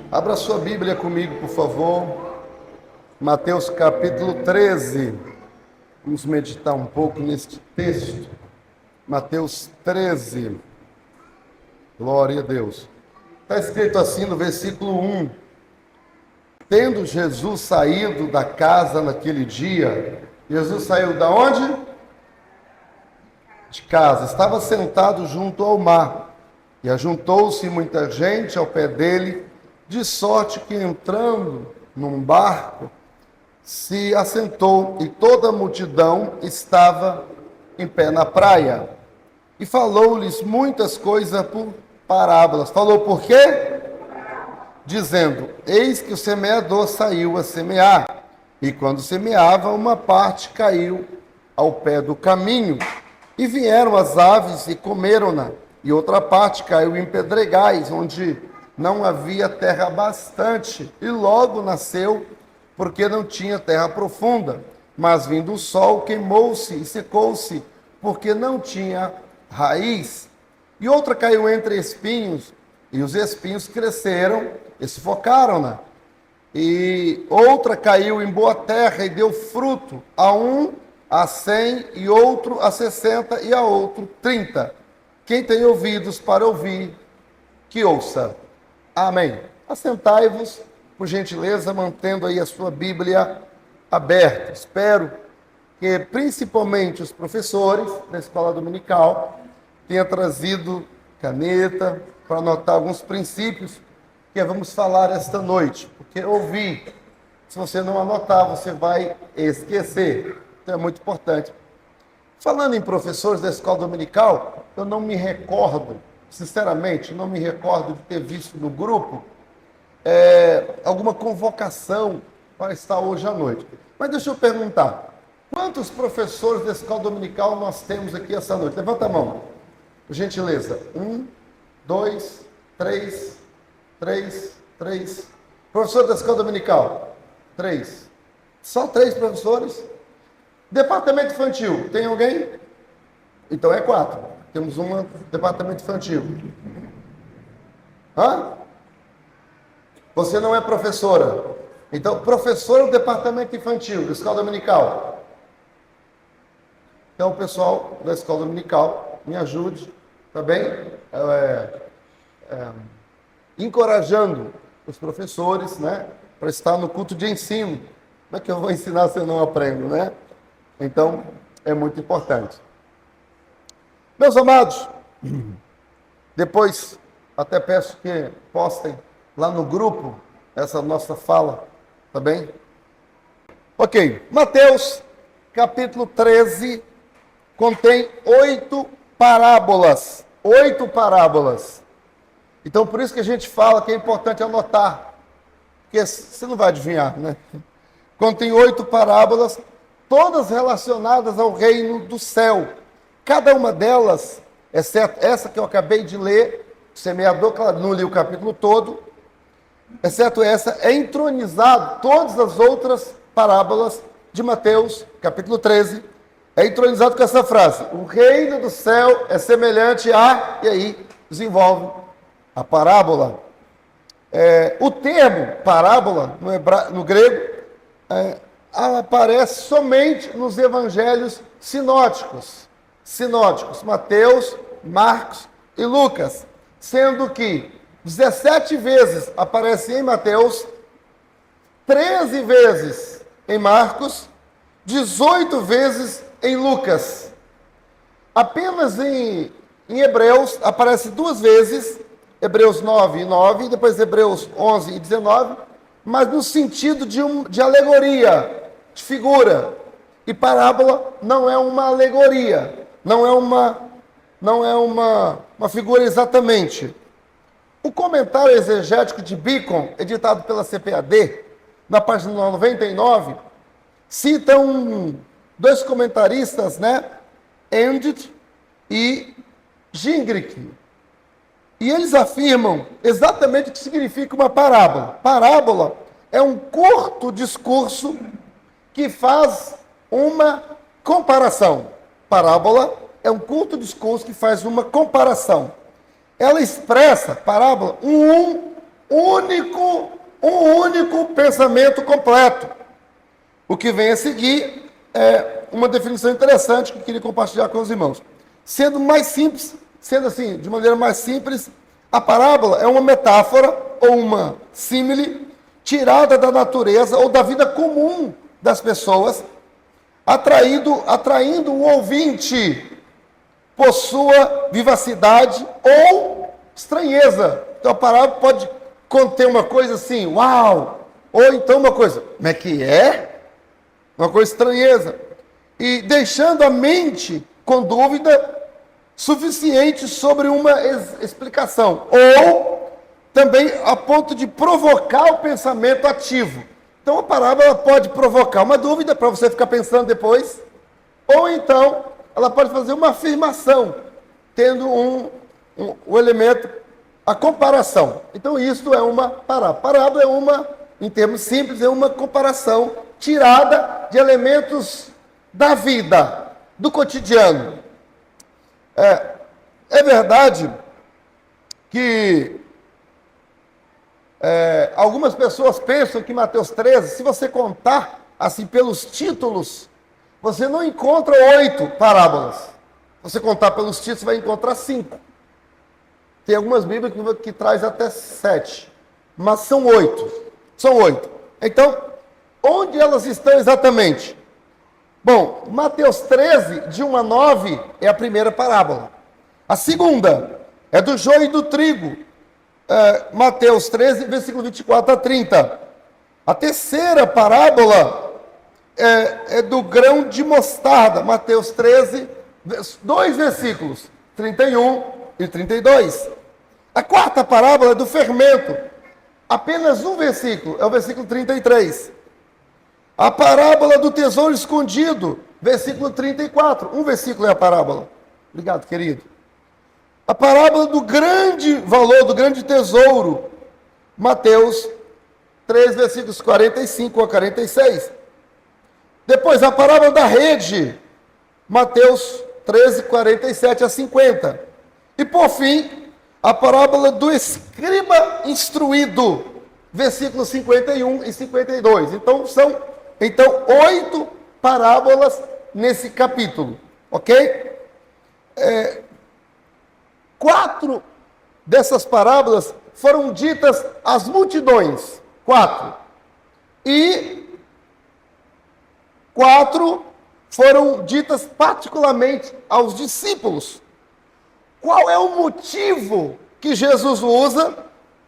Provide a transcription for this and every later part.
Abra sua Bíblia comigo, por favor. Mateus capítulo 13. Vamos meditar um pouco neste texto. Mateus 13. Glória a Deus. Está escrito assim no versículo 1. Tendo Jesus saído da casa naquele dia, Jesus saiu da onde? De casa. Estava sentado junto ao mar. E ajuntou-se muita gente ao pé dele, de sorte que, entrando num barco, se assentou, e toda a multidão estava em pé na praia. E falou-lhes muitas coisas por parábolas. Falou por quê? Dizendo: eis que o semeador saiu a semear, e quando semeava, uma parte caiu ao pé do caminho, e vieram as aves e comeram-na, e outra parte caiu em pedregais, onde não havia terra bastante, e logo nasceu, porque não tinha terra profunda. Mas vindo o sol, queimou-se e secou-se, porque não tinha raiz. E outra caiu entre espinhos, e os espinhos cresceram e sufocaram-na. E outra caiu em boa terra e deu fruto, a um a 100, e outro a 60, e a outro 30. Quem tem ouvidos para ouvir, que ouça. Amém. Assentai-vos, por gentileza, mantendo aí a sua Bíblia aberta. Espero que principalmente os professores da escola dominical tenham trazido caneta para anotar alguns princípios que vamos falar esta noite. Porque ouvir, se você não anotar, você vai esquecer. Então é muito importante. Falando em professores da escola dominical, eu não me recordo, sinceramente, não me recordo de ter visto no grupo alguma convocação para estar hoje à noite. Mas deixa eu perguntar, quantos professores da escola dominical nós temos aqui essa noite? Levanta a mão, por gentileza. 1, 2, 3. Professor da escola dominical? 3. Só 3 professores? Departamento infantil, tem alguém? Então é 4. Temos um departamento infantil. Hã? Você não é professora. Então, professora do departamento infantil, da escola dominical. Então, o pessoal da escola dominical, me ajude, tá bem? Encorajando os professores, né? Para estar no culto de ensino. Como é que eu vou ensinar se eu não aprendo, né? Então, é muito importante. Meus amados, depois até peço que postem lá no grupo essa nossa fala, tá bem? Ok, Mateus capítulo 13 contém 8 parábolas. 8 parábolas. Então, por isso que a gente fala que é importante anotar, porque você não vai adivinhar, né? Contém 8 parábolas, todas relacionadas ao reino do céu. Cada uma delas, exceto essa que eu acabei de ler, o semeador, claro, não li o capítulo todo, exceto essa, é entronizado, todas as outras parábolas de Mateus, capítulo 13, é entronizado com essa frase: o reino do céu é semelhante a... E aí desenvolve a parábola. O termo parábola, no grego, aparece somente nos evangelhos sinóticos, Mateus, Marcos e Lucas, sendo que 17 vezes aparece em Mateus, 13 vezes em Marcos, 18 vezes em Lucas. Apenas em Hebreus aparece 2 vezes, Hebreus 9 e 9, e depois Hebreus 11 e 19, mas no sentido de alegoria, de figura. E parábola não é uma alegoria, não é uma figura exatamente. O comentário exegético de Bacon, editado pela CPAD, na página 99, cita 2 comentaristas, né? Endit e Gingrich. E eles afirmam exatamente o que significa uma parábola. Parábola é um curto discurso que faz uma comparação. Parábola é um curto discurso que faz uma comparação. Ela expressa, parábola, um único pensamento completo. O que vem a seguir é uma definição interessante que eu queria compartilhar com os irmãos. Sendo assim, de maneira mais simples, a parábola é uma metáfora ou uma símile tirada da natureza ou da vida comum das pessoas, atraindo o ouvinte por sua vivacidade ou estranheza. Então a parábola pode conter uma coisa assim, uau! Ou então uma coisa, como é que é? Uma coisa estranheza. E deixando a mente com dúvida suficiente sobre uma explicação. Ou também a ponto de provocar o pensamento ativo. Então a parábola pode provocar uma dúvida para você ficar pensando depois. Ou então ela pode fazer uma afirmação, tendo um elemento, a comparação. Então isso é uma parábola. Parábola é uma, em termos simples, é uma comparação tirada de elementos da vida, do cotidiano. É verdade que algumas pessoas pensam que Mateus 13, se você contar assim pelos títulos, você não encontra 8 parábolas. Se você contar pelos títulos, você vai encontrar 5. Tem algumas Bíblias que traz até 7, mas são 8. São 8. Então, onde elas estão exatamente? Bom, Mateus 13, de 1 a 9, é a primeira parábola. A segunda é do joio e do trigo. Mateus 13, versículo 24 a 30. A terceira parábola é do grão de mostarda. Mateus 13, 2 versículos, 31 e 32. A quarta parábola é do fermento. Apenas um versículo, é o versículo 33. A parábola do tesouro escondido, versículo 34. Um versículo é a parábola. Obrigado, querido. A parábola do grande valor, do grande tesouro, Mateus 3, versículos 45 a 46. Depois, a parábola da rede, Mateus 13, 47 a 50. E, por fim, a parábola do escriba instruído, versículos 51 e 52. Então, são 8 parábolas nesse capítulo, ok? 4 dessas parábolas foram ditas às multidões. 4. E 4 foram ditas particularmente aos discípulos. Qual é o motivo que Jesus usa,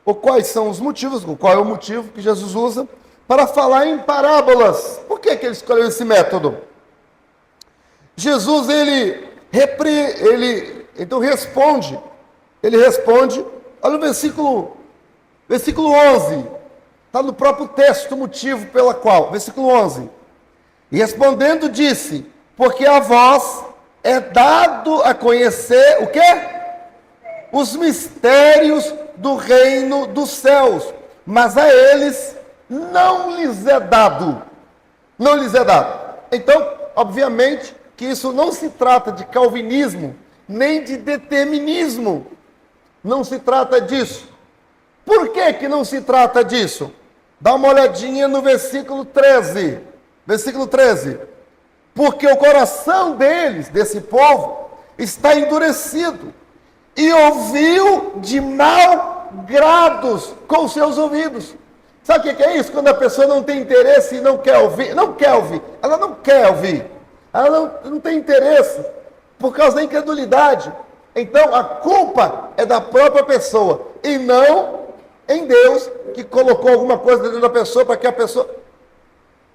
ou quais são os motivos, qual é o motivo que Jesus usa para falar em parábolas? Por que ele escolheu esse método? Jesus, ele responde, olha o versículo 11, está no próprio texto, o motivo pela qual, versículo 11, e respondendo disse, porque a vós é dado a conhecer, o quê? Os mistérios do reino dos céus, mas a eles não lhes é dado. Não lhes é dado. Então, obviamente, que isso não se trata de calvinismo, nem de determinismo. Não se trata disso. Por que que não se trata disso? Dá uma olhadinha no versículo 13. Versículo 13. Porque o coração deles, desse povo, está endurecido. E ouviu de mau grados com os seus ouvidos. Sabe o que é isso? Quando a pessoa não tem interesse e não quer ouvir. Não quer ouvir. Ela não quer ouvir. Ela não tem interesse por causa da incredulidade. Então, a culpa é da própria pessoa e não em Deus, que colocou alguma coisa dentro da pessoa para que a pessoa...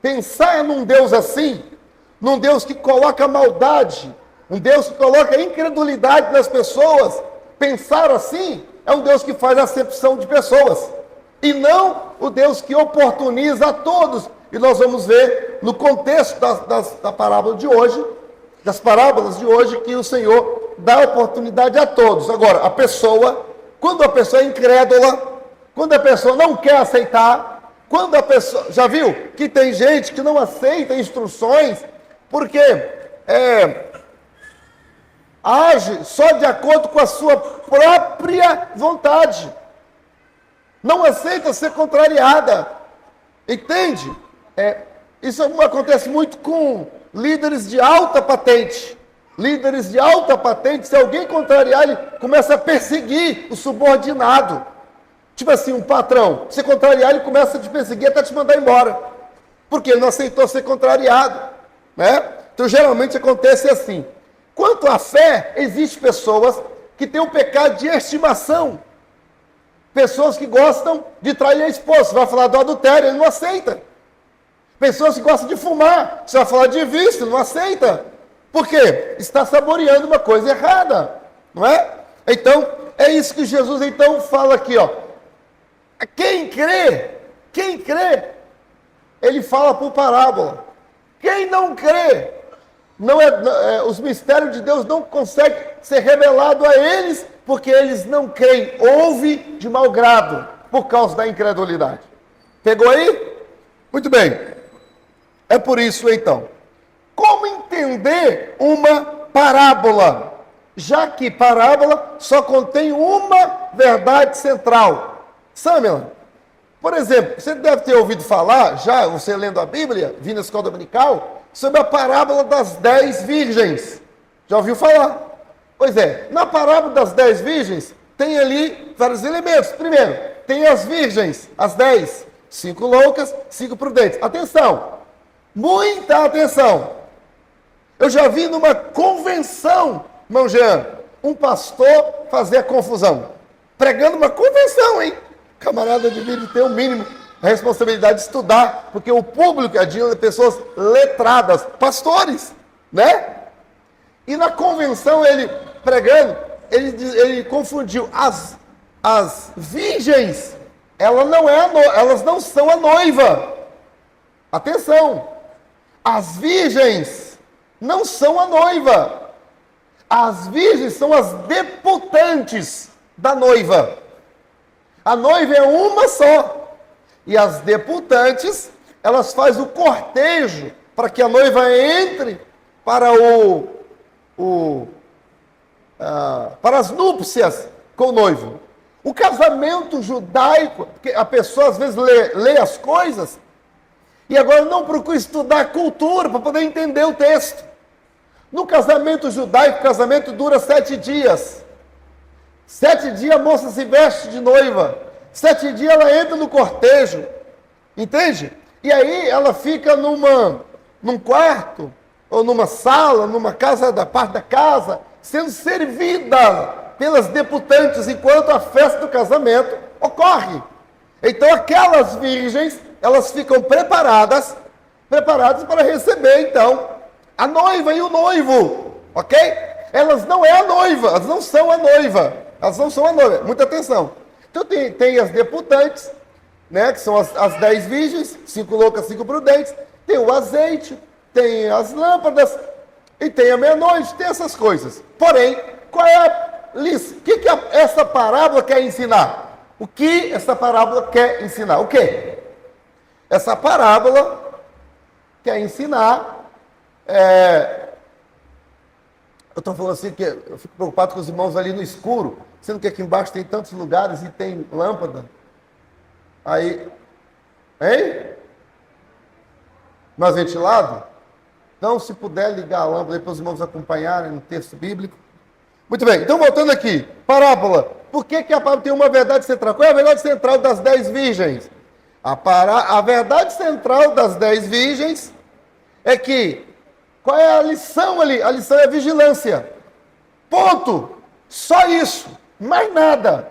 Pensar num Deus assim, num Deus que coloca maldade, um Deus que coloca incredulidade nas pessoas, pensar assim é um Deus que faz acepção de pessoas, e não o Deus que oportuniza a todos. E nós vamos ver no contexto da parábola de hoje, das parábolas de hoje, que o Senhor dá oportunidade a todos. Agora, quando a pessoa é incrédula, quando a pessoa não quer aceitar, quando a pessoa, já viu que tem gente que não aceita instruções, porque age só de acordo com a sua própria vontade. não aceita ser contrariada. Entende? Isso acontece muito com líderes de alta patente. Líderes de alta patente, se alguém contrariar, ele começa a perseguir o subordinado. Tipo assim, um patrão, se contrariar, ele começa a te perseguir até te mandar embora. Porque ele não aceitou ser contrariado. Né? Então, geralmente acontece assim. Quanto à fé, existem pessoas que têm um pecado de estimação. Pessoas que gostam de trair a esposa. Você vai falar do adultério, ele não aceita. Pessoas que gostam de fumar. Você vai falar de vício, ele não aceita. Por quê? Está saboreando uma coisa errada. Não é? Então, é isso que Jesus então fala aqui, ó. Quem crê, ele fala por parábola. Quem não crê, os mistérios de Deus não conseguem ser revelados a eles, porque eles não creem. Ouve de mau grado, por causa da incredulidade. Pegou aí? Muito bem. É por isso, então. Como entender uma parábola? Já que parábola só contém uma verdade central. Samela, por exemplo, você deve ter ouvido falar, já você lendo a Bíblia, vindo na escola dominical, sobre a parábola das 10 virgens. Já ouviu falar? Pois é, na parábola das 10 virgens, tem ali vários elementos. Primeiro, tem as virgens, as 10, 5 loucas, 5 prudentes. Atenção, muita atenção. Eu já vi numa convenção, irmão Jean, um pastor fazer a confusão. Pregando uma convenção, hein? Camarada devia ter o mínimo a responsabilidade de estudar, porque o público é de pessoas letradas, pastores, né? E na convenção, ele pregando, ele confundiu as virgens, elas não são a noiva. Atenção, as virgens não são a noiva. As virgens são as deputantes da noiva. A noiva é uma só. E as deputantes, elas fazem o cortejo para que a noiva entre para para as núpcias com o noivo. O casamento judaico, porque a pessoa às vezes lê as coisas e agora não procura estudar a cultura para poder entender o texto. No casamento judaico, o casamento dura 7 dias. 7 dias a moça se veste de noiva. 7 dias ela entra no cortejo. Entende? E aí ela fica num quarto, ou numa sala, numa casa, da parte da casa, sendo servida pelas deputantes, enquanto a festa do casamento ocorre. Então aquelas virgens, elas ficam preparadas para receber, então, a noiva e o noivo, ok? Elas não é a noiva, elas não são a noiva, elas não são a noiva, muita atenção. Então tem as deputantes, né, que são as 10 virgens, 5 loucas, 5 prudentes, tem o azeite, tem as lâmpadas, e tem a meia-noite, tem essas coisas. Porém, qual é a lista? O que essa parábola quer ensinar? O que essa parábola quer ensinar? O quê? Essa parábola quer ensinar... eu estou falando assim, que eu fico preocupado com os irmãos ali no escuro, sendo que aqui embaixo tem tantos lugares e tem lâmpada. Aí, hein? Mais ventilado? Então, se puder ligar a lâmpada para os irmãos acompanharem no texto bíblico. Muito bem, então voltando aqui, parábola. Por que a parábola tem uma verdade central? Qual é a verdade central das 10 virgens? A verdade central das 10 virgens é que, qual é a lição ali? A lição é a vigilância. Ponto. Só isso. Mais nada.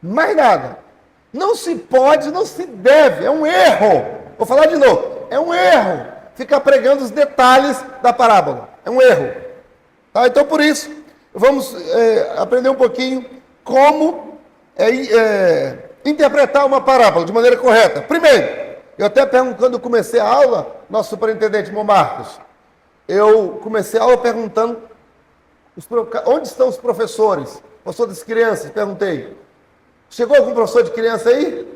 Mais nada. Não se pode, não se deve. É um erro. Vou falar de novo. É um erro ficar pregando os detalhes da parábola. É um erro. Tá? Então, por isso, vamos aprender um pouquinho como interpretar uma parábola de maneira correta. Primeiro, eu até pergunto, quando eu comecei a aula, nosso superintendente, irmão Marcos, eu comecei a aula perguntando onde estão os professores? Professor das crianças, perguntei. Chegou algum professor de criança aí?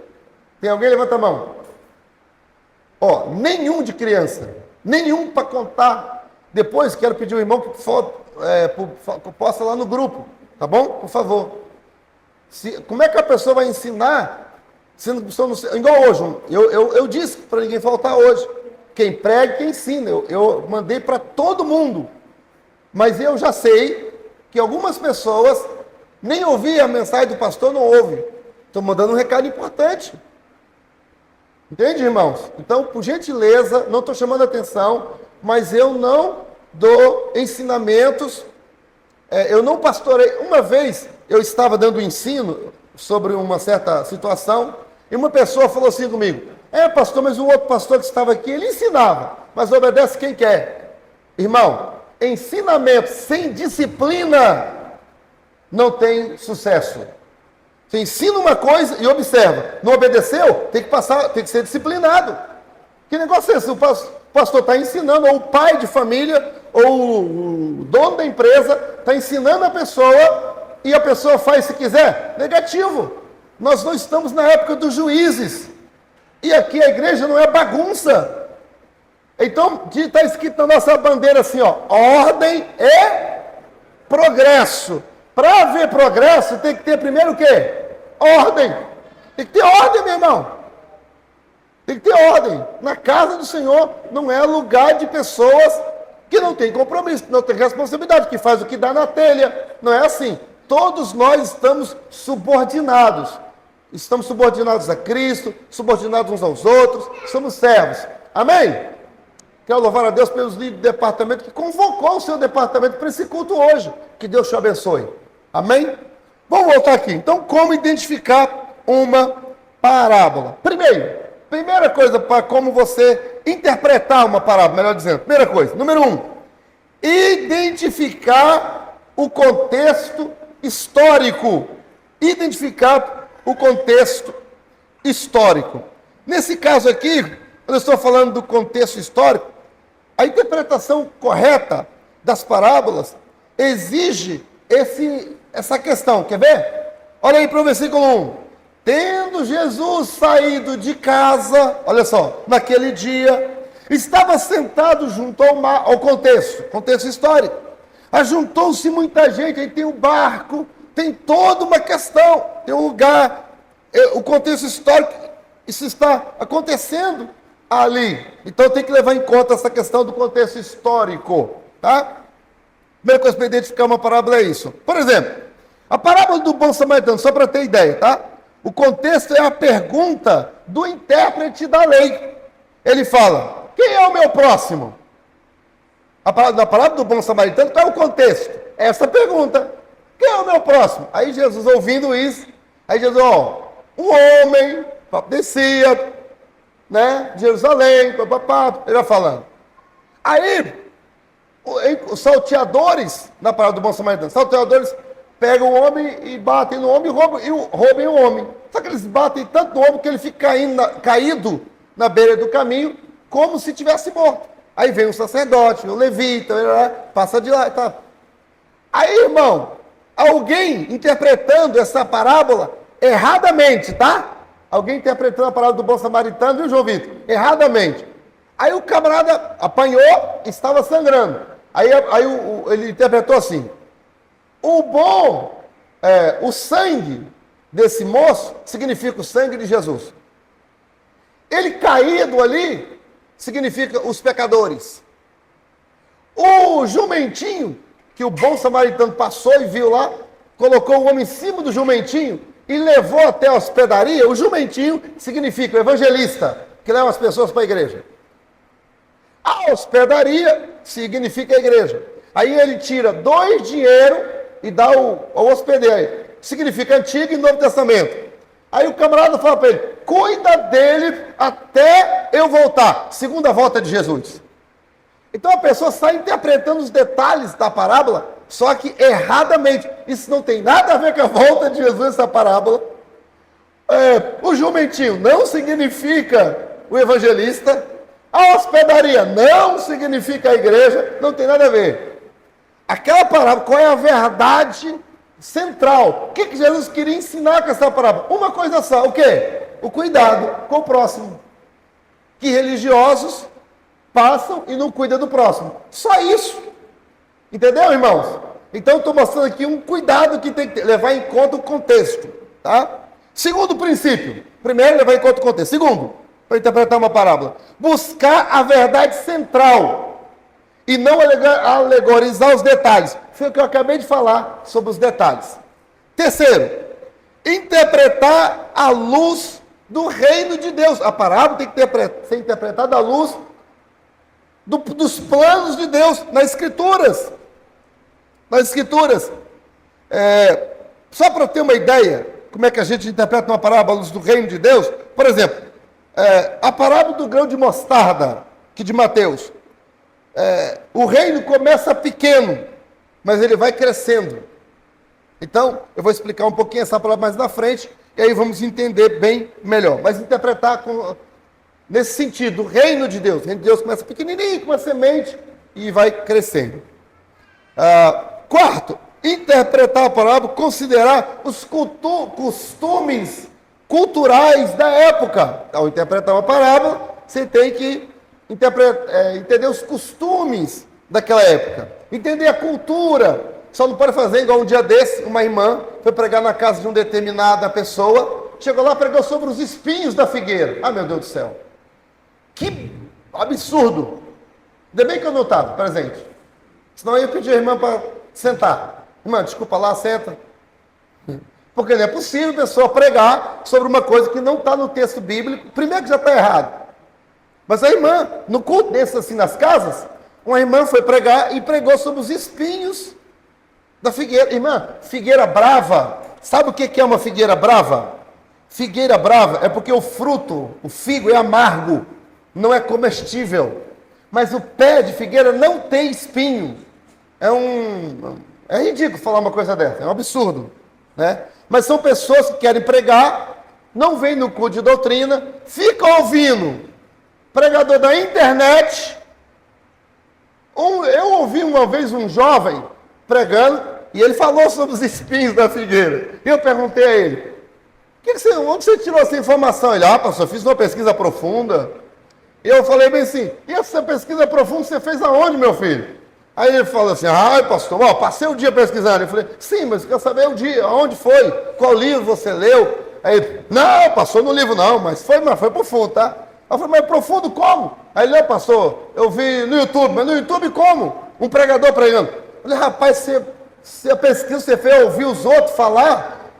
Tem alguém? Levanta a mão. Ó, nenhum de criança. Nenhum para contar. Depois quero pedir ao irmão que posta lá no grupo. Tá bom? Por favor. Como é que a pessoa vai ensinar? Igual hoje, eu disse para ninguém faltar hoje. Quem prega, quem ensina. Eu mandei para todo mundo. Mas eu já sei que algumas pessoas nem ouviam a mensagem do pastor, não ouvem. Estou mandando um recado importante. Entende, irmãos? Então, por gentileza, não estou chamando a atenção, mas eu não dou ensinamentos, eu não pastorei. Uma vez eu estava dando ensino sobre uma certa situação, e uma pessoa falou assim comigo: pastor, mas o outro pastor que estava aqui, ele ensinava, mas obedece quem quer. Irmão, ensinamento sem disciplina não tem sucesso. Você ensina uma coisa e observa, não obedeceu, tem que ser disciplinado. Que negócio é esse? O pastor está ensinando, ou o pai de família, ou o dono da empresa está ensinando a pessoa, e a pessoa faz se quiser. Negativo. Nós não estamos na época dos juízes. E aqui a igreja não é bagunça. Então, está escrito na nossa bandeira assim, ó: ordem e progresso. Para haver progresso, tem que ter primeiro o quê? Ordem. Tem que ter ordem, meu irmão. Tem que ter ordem. Na casa do Senhor não é lugar de pessoas que não têm compromisso, que não têm responsabilidade, que faz o que dá na telha. Não é assim. Todos nós estamos subordinados. Estamos subordinados a Cristo, subordinados uns aos outros, somos servos. Amém? Quero louvar a Deus pelos líderes do departamento que convocou o seu departamento para esse culto hoje. Que Deus te abençoe. Amém? Vamos voltar aqui. Então, como identificar uma parábola? Primeira coisa para como você interpretar uma parábola, melhor dizendo. Primeira coisa, número 1. Identificar o contexto histórico. Identificar o contexto histórico. Nesse caso aqui, quando eu estou falando do contexto histórico, a interpretação correta das parábolas exige essa questão. Quer ver? Olha aí para o versículo 1. Tendo Jesus saído de casa, olha só, naquele dia, estava sentado junto ao mar, ao contexto histórico. Ajuntou-se muita gente, aí tem um barco, tem toda uma questão, tem um lugar, o contexto histórico, isso está acontecendo ali. Então tem que levar em conta essa questão do contexto histórico, tá? Primeira coisa para identificar uma parábola é isso. Por exemplo, a parábola do bom samaritano, só para ter ideia, tá? O contexto é a pergunta do intérprete da lei. Ele fala: quem é o meu próximo? Na parábola do bom samaritano, qual é o contexto? É essa pergunta: quem é o meu próximo? Aí Jesus, ouvindo isso, aí Jesus, um homem descia, né, de Jerusalém, ele vai falando. Aí, os salteadores, na parábola do bom samaritano, salteadores pegam o homem e batem no homem e roubam o homem. Só que eles batem tanto no homem que ele fica caído na beira do caminho, como se tivesse morto. Aí vem o sacerdote, o levita, passa de lá e tal. Aí, irmão, alguém interpretando essa parábola erradamente, tá? Alguém interpretando a parábola do bom samaritano, viu, João Vitor? Erradamente. Aí o camarada apanhou, estava sangrando. Aí ele interpretou assim: o sangue desse moço significa o sangue de Jesus. Ele caído ali significa os pecadores. O jumentinho, que o bom samaritano passou e viu lá, colocou o homem em cima do jumentinho e levou até a hospedaria. O jumentinho significa o evangelista, que leva as pessoas para a igreja. A hospedaria significa a igreja. Aí ele tira 2 dinheiros e dá ao hospedeiro. Significa Antigo e Novo Testamento. Aí o camarada fala para ele: cuida dele até eu voltar. Segunda volta de Jesus. Então a pessoa sai interpretando os detalhes da parábola, só que erradamente. Isso não tem nada a ver com a volta de Jesus, essa parábola. O jumentinho não significa o evangelista. A hospedaria não significa a igreja. Não tem nada a ver. Aquela parábola, qual é a verdade central? O que Jesus queria ensinar com essa parábola? Uma coisa só, o quê? O cuidado com o próximo. Que religiosos passam e não cuidam do próximo. Só isso. Entendeu, irmãos? Então, estou mostrando aqui um cuidado que tem que levar em conta o contexto. Tá? Segundo princípio. Primeiro, levar em conta o contexto. Segundo, para interpretar uma parábola, buscar a verdade central e não alegorizar os detalhes. Foi o que eu acabei de falar sobre os detalhes. Terceiro, interpretar à luz do reino de Deus. A parábola tem que ser interpretada à luz dos planos de Deus nas Escrituras. Nas Escrituras. Só para ter uma ideia, como é que a gente interpreta uma parábola à luz do reino de Deus? Por exemplo, a parábola do grão de mostarda, que de Mateus. O reino começa pequeno, mas ele vai crescendo. Então, eu vou explicar um pouquinho essa palavra mais na frente, e aí vamos entender bem melhor. Mas interpretar nesse sentido, o reino de Deus. O reino de Deus começa pequenininho, com uma semente, e vai crescendo. Quarto, interpretar a parábola, considerar os costumes culturais da época. Ao interpretar uma parábola, você tem que entender os costumes daquela época. Entender a cultura. Só não pode fazer igual um dia desse, uma irmã foi pregar na casa de uma determinada pessoa, chegou lá e pregou sobre os espinhos da figueira. Ah, meu Deus do céu. Que absurdo. Ainda bem que eu não estava presente. Senão eu ia pedir a irmã para sentar. Irmã, desculpa lá, senta. Porque não é possível a pessoa pregar sobre uma coisa que não está no texto bíblico. Primeiro que já está errado. Mas a irmã, no culto desse assim nas casas, uma irmã foi pregar e pregou sobre os espinhos da figueira. Irmã, figueira brava. Sabe o que é uma figueira brava? Figueira brava é porque o fruto, o figo, é amargo, não é comestível. Mas o pé de figueira não tem espinho. É ridículo falar uma coisa dessa, é um absurdo, né? Mas são pessoas que querem pregar, não vêm no culto de doutrina, ficam ouvindo pregador da internet. Eu ouvi uma vez um jovem pregando, e ele falou sobre os espinhos da figueira. E eu perguntei a ele, onde você tirou essa informação? Ele, pastor, eu fiz uma pesquisa profunda. E eu falei bem assim, e essa pesquisa profunda você fez aonde, meu filho? Aí ele falou assim, pastor, passei o dia pesquisando. Eu falei, sim, mas quer saber o dia, aonde foi? Qual livro você leu? Aí ele, não, passou no livro não, mas foi profundo, tá? Eu falei, mas profundo como? Aí ele, pastor, eu vi no YouTube, mas no YouTube como? Um pregador pregando. Eu falei, rapaz, se a pesquisa você fez ouvir os outros falar.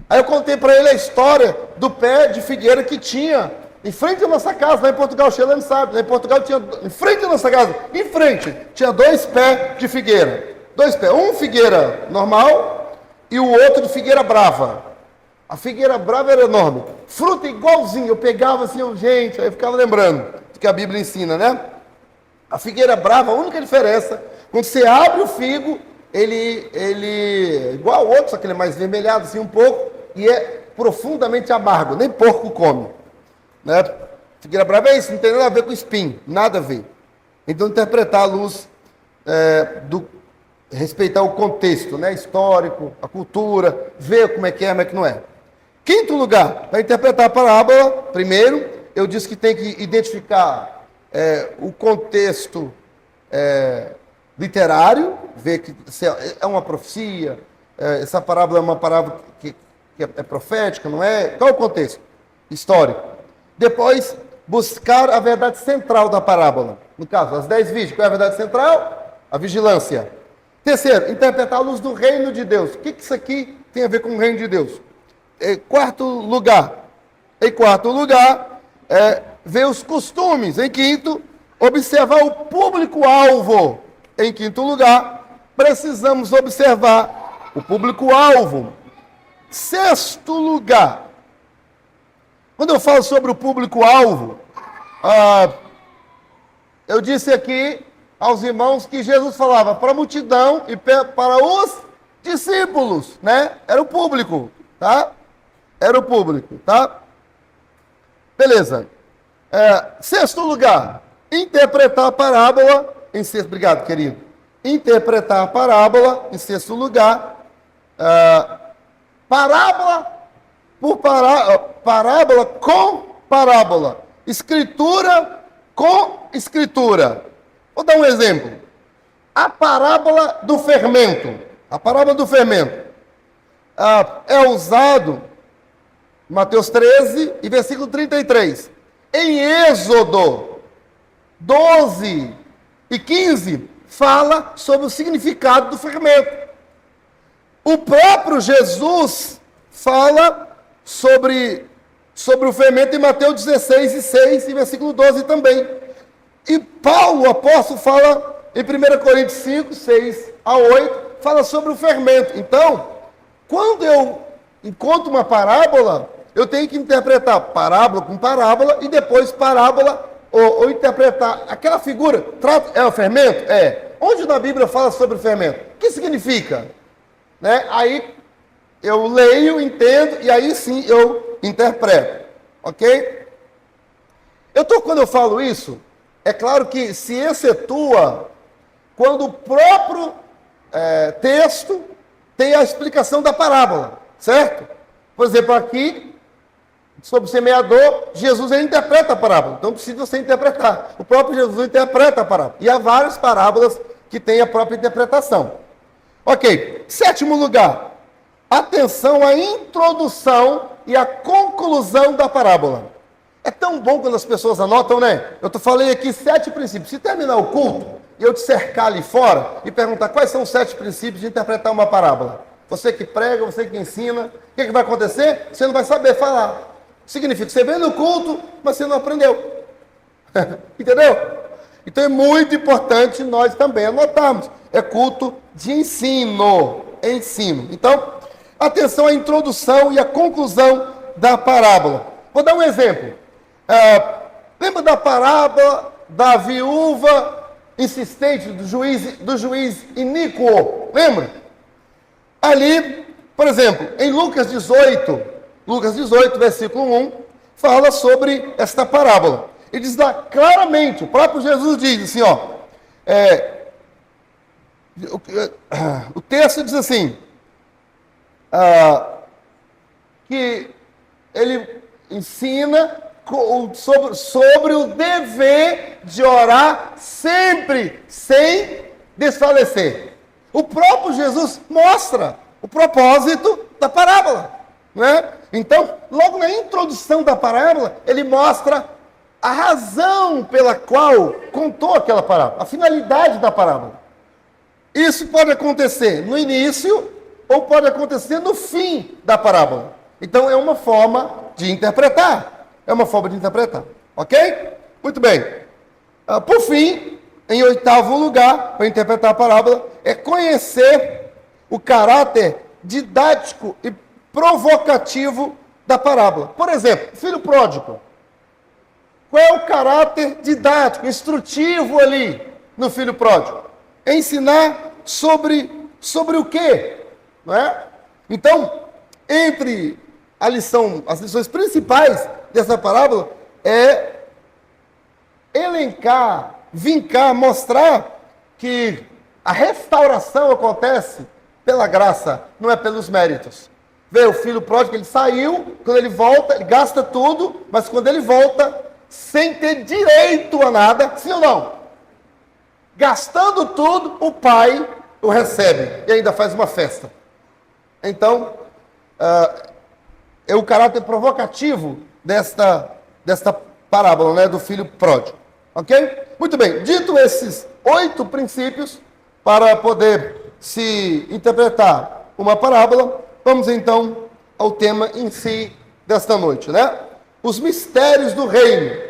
Aí eu contei para ele a história do pé de figueira que tinha em frente à nossa casa, lá em Portugal. O Sheila sabe, lá em Portugal tinha, em frente à nossa casa, em frente, tinha 2 pés de figueira. 2 pés, um figueira normal e o outro de figueira brava. A figueira brava era enorme. Fruta igualzinho, eu pegava assim, gente, aí eu ficava lembrando do que a Bíblia ensina, né? A figueira brava, a única diferença, quando você abre o figo, ele é igual ao outro, só que ele é mais vermelhado assim um pouco, e é profundamente amargo, nem porco come. Né? Figueira brava é isso, não tem nada a ver com espinho, nada a ver. Então, interpretar à luz respeitar o contexto, né? Histórico, a cultura, ver como é que não é. Quinto lugar, para interpretar a parábola, primeiro, eu disse que tem que identificar o contexto literário, ver que se é uma profecia, essa parábola é uma parábola que é profética, não é? Qual é o contexto histórico? Depois, buscar a verdade central da parábola. No caso, as 10 virgens, qual é a verdade central? A vigilância. Terceiro, interpretar a luz do reino de Deus. O que isso aqui tem a ver com o reino de Deus? Em quarto lugar, ver os costumes. Em quinto, observar o público-alvo. Em quinto lugar, precisamos observar o público-alvo. Sexto lugar, quando eu falo sobre o público-alvo, eu disse aqui aos irmãos que Jesus falava para a multidão e para os discípulos, né? Era o público, tá? Era o público, tá? Beleza. Sexto lugar, interpretar a parábola em sexto... Obrigado, querido. Interpretar a parábola em sexto lugar. Parábola por parábola com parábola. Escritura com escritura. Vou dar um exemplo. A parábola do fermento. A parábola do fermento. é usado, Mateus 13 e versículo 33. Em Êxodo 12 e 15, fala sobre o significado do fermento. O próprio Jesus fala sobre o fermento em Mateus 16 e 6 e versículo 12 também. E Paulo, o apóstolo, fala em 1 Coríntios 5, 6 a 8, fala sobre o fermento. Então, quando eu encontro uma parábola, eu tenho que interpretar parábola com parábola e depois parábola ou interpretar aquela figura. É o fermento? É. Onde na Bíblia fala sobre o fermento? O que significa? Né? Aí eu leio, entendo e aí sim eu interpreto. Ok? Quando eu falo isso, é claro que se excetua quando o próprio texto tem a explicação da parábola, certo? Por exemplo, aqui, sobre o semeador, Jesus ele interpreta a parábola, então precisa você interpretar. O próprio Jesus interpreta a parábola. E há várias parábolas que têm a própria interpretação. Ok, sétimo lugar, atenção à introdução e à conclusão da parábola. É tão bom quando as pessoas anotam, né? Eu falei aqui 7 princípios. Se terminar o culto e eu te cercar ali fora e perguntar quais são os 7 princípios de interpretar uma parábola. Você que prega, você que ensina, o que vai acontecer? Você não vai saber falar. Significa que você veio no culto, mas você não aprendeu. Entendeu? Então é muito importante nós também anotarmos. É culto de ensino. Então, atenção à introdução e à conclusão da parábola. Vou dar um exemplo. Lembra da parábola da viúva insistente do juiz iníquo? Lembra? Ali, por exemplo, em Lucas 18, versículo 1, fala sobre esta parábola. Ele diz lá claramente, o próprio Jesus diz assim, o texto diz assim, que ele ensina sobre o dever de orar sempre, sem desfalecer. O próprio Jesus mostra o propósito da parábola, né? Então, logo na introdução da parábola, ele mostra a razão pela qual contou aquela parábola, a finalidade da parábola. Isso pode acontecer no início ou pode acontecer no fim da parábola. Então, é uma forma de interpretar. Ok? Muito bem. Por fim, em 8º lugar, para interpretar a parábola, é conhecer o caráter didático e provocativo da parábola. Por exemplo, filho pródigo. Qual é o caráter didático, instrutivo ali no filho pródigo? É ensinar sobre o quê? Não é? Então, entre as lições principais dessa parábola é elencar, vincar, mostrar que a restauração acontece pela graça, não é pelos méritos. Vê, o filho pródigo, ele saiu, quando ele volta, ele gasta tudo, mas quando ele volta, sem ter direito a nada, sim ou não? Gastando tudo, o pai o recebe e ainda faz uma festa. Então, é o caráter provocativo desta parábola, né, do filho pródigo. Ok? Muito bem. Dito esses 8 princípios para poder se interpretar uma parábola, vamos então ao tema em si desta noite, né? Os mistérios do reino,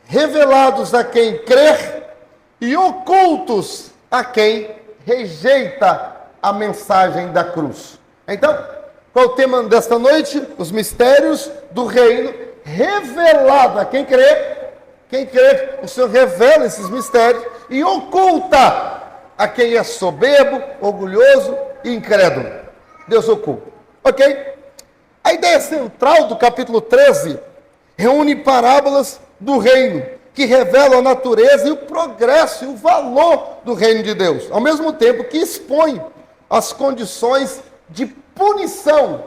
revelados a quem crer e ocultos a quem rejeita a mensagem da cruz. Então, qual é o tema desta noite? Os mistérios do reino, revelado a quem crê. Quem crê, o Senhor revela esses mistérios e oculta a quem é soberbo, orgulhoso e incrédulo. Deus oculta. Ok? A ideia central do capítulo 13 reúne parábolas do reino, que revelam a natureza e o progresso e o valor do reino de Deus, ao mesmo tempo que expõe as condições de punição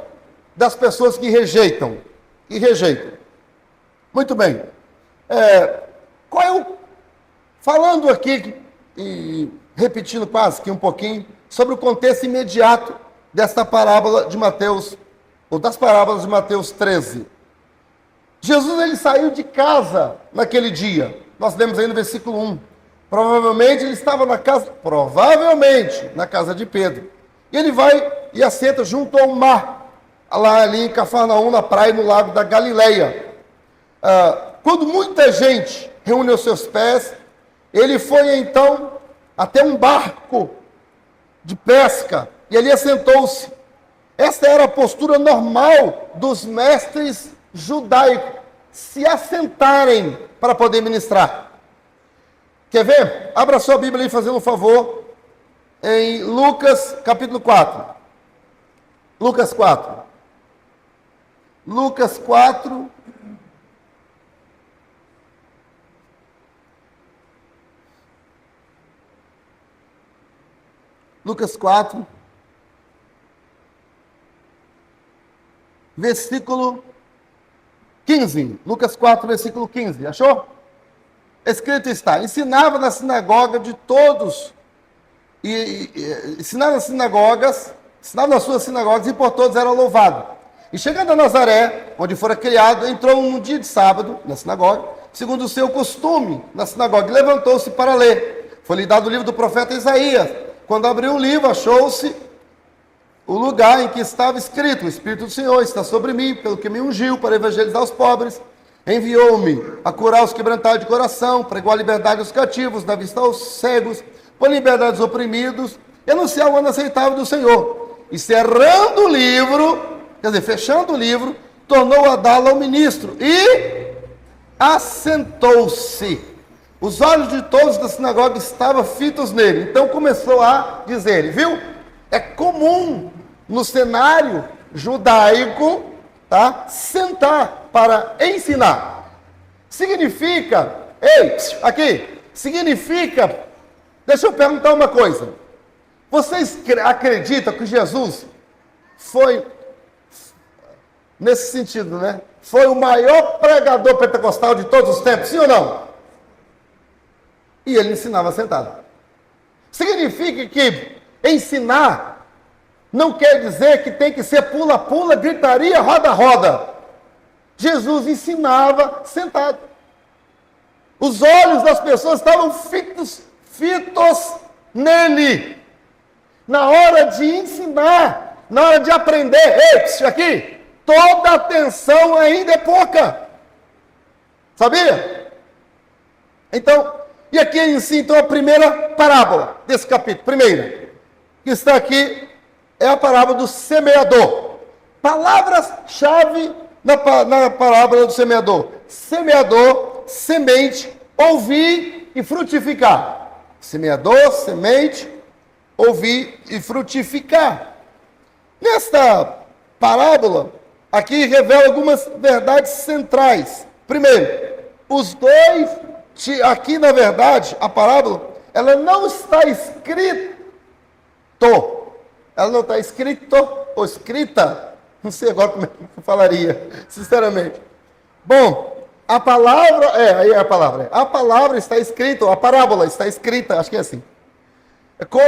das pessoas que rejeitam. Muito bem. Falando aqui e repetindo quase que um pouquinho sobre o contexto imediato desta parábola de Mateus, ou das parábolas de Mateus 13. Jesus, ele saiu de casa naquele dia. Nós lemos aí no versículo 1. Provavelmente ele estava na casa de Pedro. E ele vai e assenta junto ao mar, lá ali em Cafarnaum, na praia, no lago da Galileia. Quando muita gente reúne os seus pés, ele foi então até um barco de pesca, e ali assentou-se. Esta era a postura normal dos mestres judaicos, se assentarem para poder ministrar. Quer ver? Abra sua Bíblia aí, fazendo um favor, em Lucas capítulo 4. Lucas 4. Lucas 4. Lucas 4. Versículo 15. Lucas 4, versículo 15. Achou? Escrito está: ensinava na sinagoga de todos, ensinava nas suas sinagogas, e por todos era louvado. E chegando a Nazaré, onde fora criado, entrou um dia de sábado na sinagoga, segundo o seu costume na sinagoga, e levantou-se para ler. Foi-lhe dado o livro do profeta Isaías. Quando abriu o livro, achou-se o lugar em que estava escrito: o Espírito do Senhor está sobre mim, pelo que me ungiu para evangelizar os pobres. Enviou-me a curar os quebrantados de coração, pregou a liberdade aos cativos, dar vista aos cegos, por liberdade aos oprimidos, e anunciar o ano aceitável do Senhor. E cerrando o livro, quer dizer, fechando o livro, tornou a dá-lo ao ministro e assentou-se. Os olhos de todos da sinagoga estavam fitos nele. Então começou a dizer, viu? É comum no cenário judaico, tá, sentar para ensinar. Significa, significa, deixa eu perguntar uma coisa. Vocês acreditam que Jesus foi, nesse sentido, né? Foi o maior pregador pentecostal de todos os tempos, sim ou não? E ele ensinava sentado. Significa que ensinar não quer dizer que tem que ser pula-pula, gritaria, roda-roda. Jesus ensinava sentado. Os olhos das pessoas estavam fitos nele. Na hora de ensinar, na hora de aprender. Aqui, toda atenção ainda é pouca. Sabia? Então, e aqui em si, então, a primeira parábola desse capítulo. Primeira, que está aqui, é a parábola do semeador. Palavras-chave na parábola do semeador: semeador, semente, ouvir e frutificar. Semeador, semente, ouvir e frutificar. Nesta parábola, aqui revela algumas verdades centrais. Primeiro, os dois, aqui na verdade, a parábola, ela não está escrita. Ela não está escrito ou escrita. Não sei agora como é que eu falaria, sinceramente. Bom, a palavra, a palavra está escrita, a parábola está escrita, acho que é assim. Com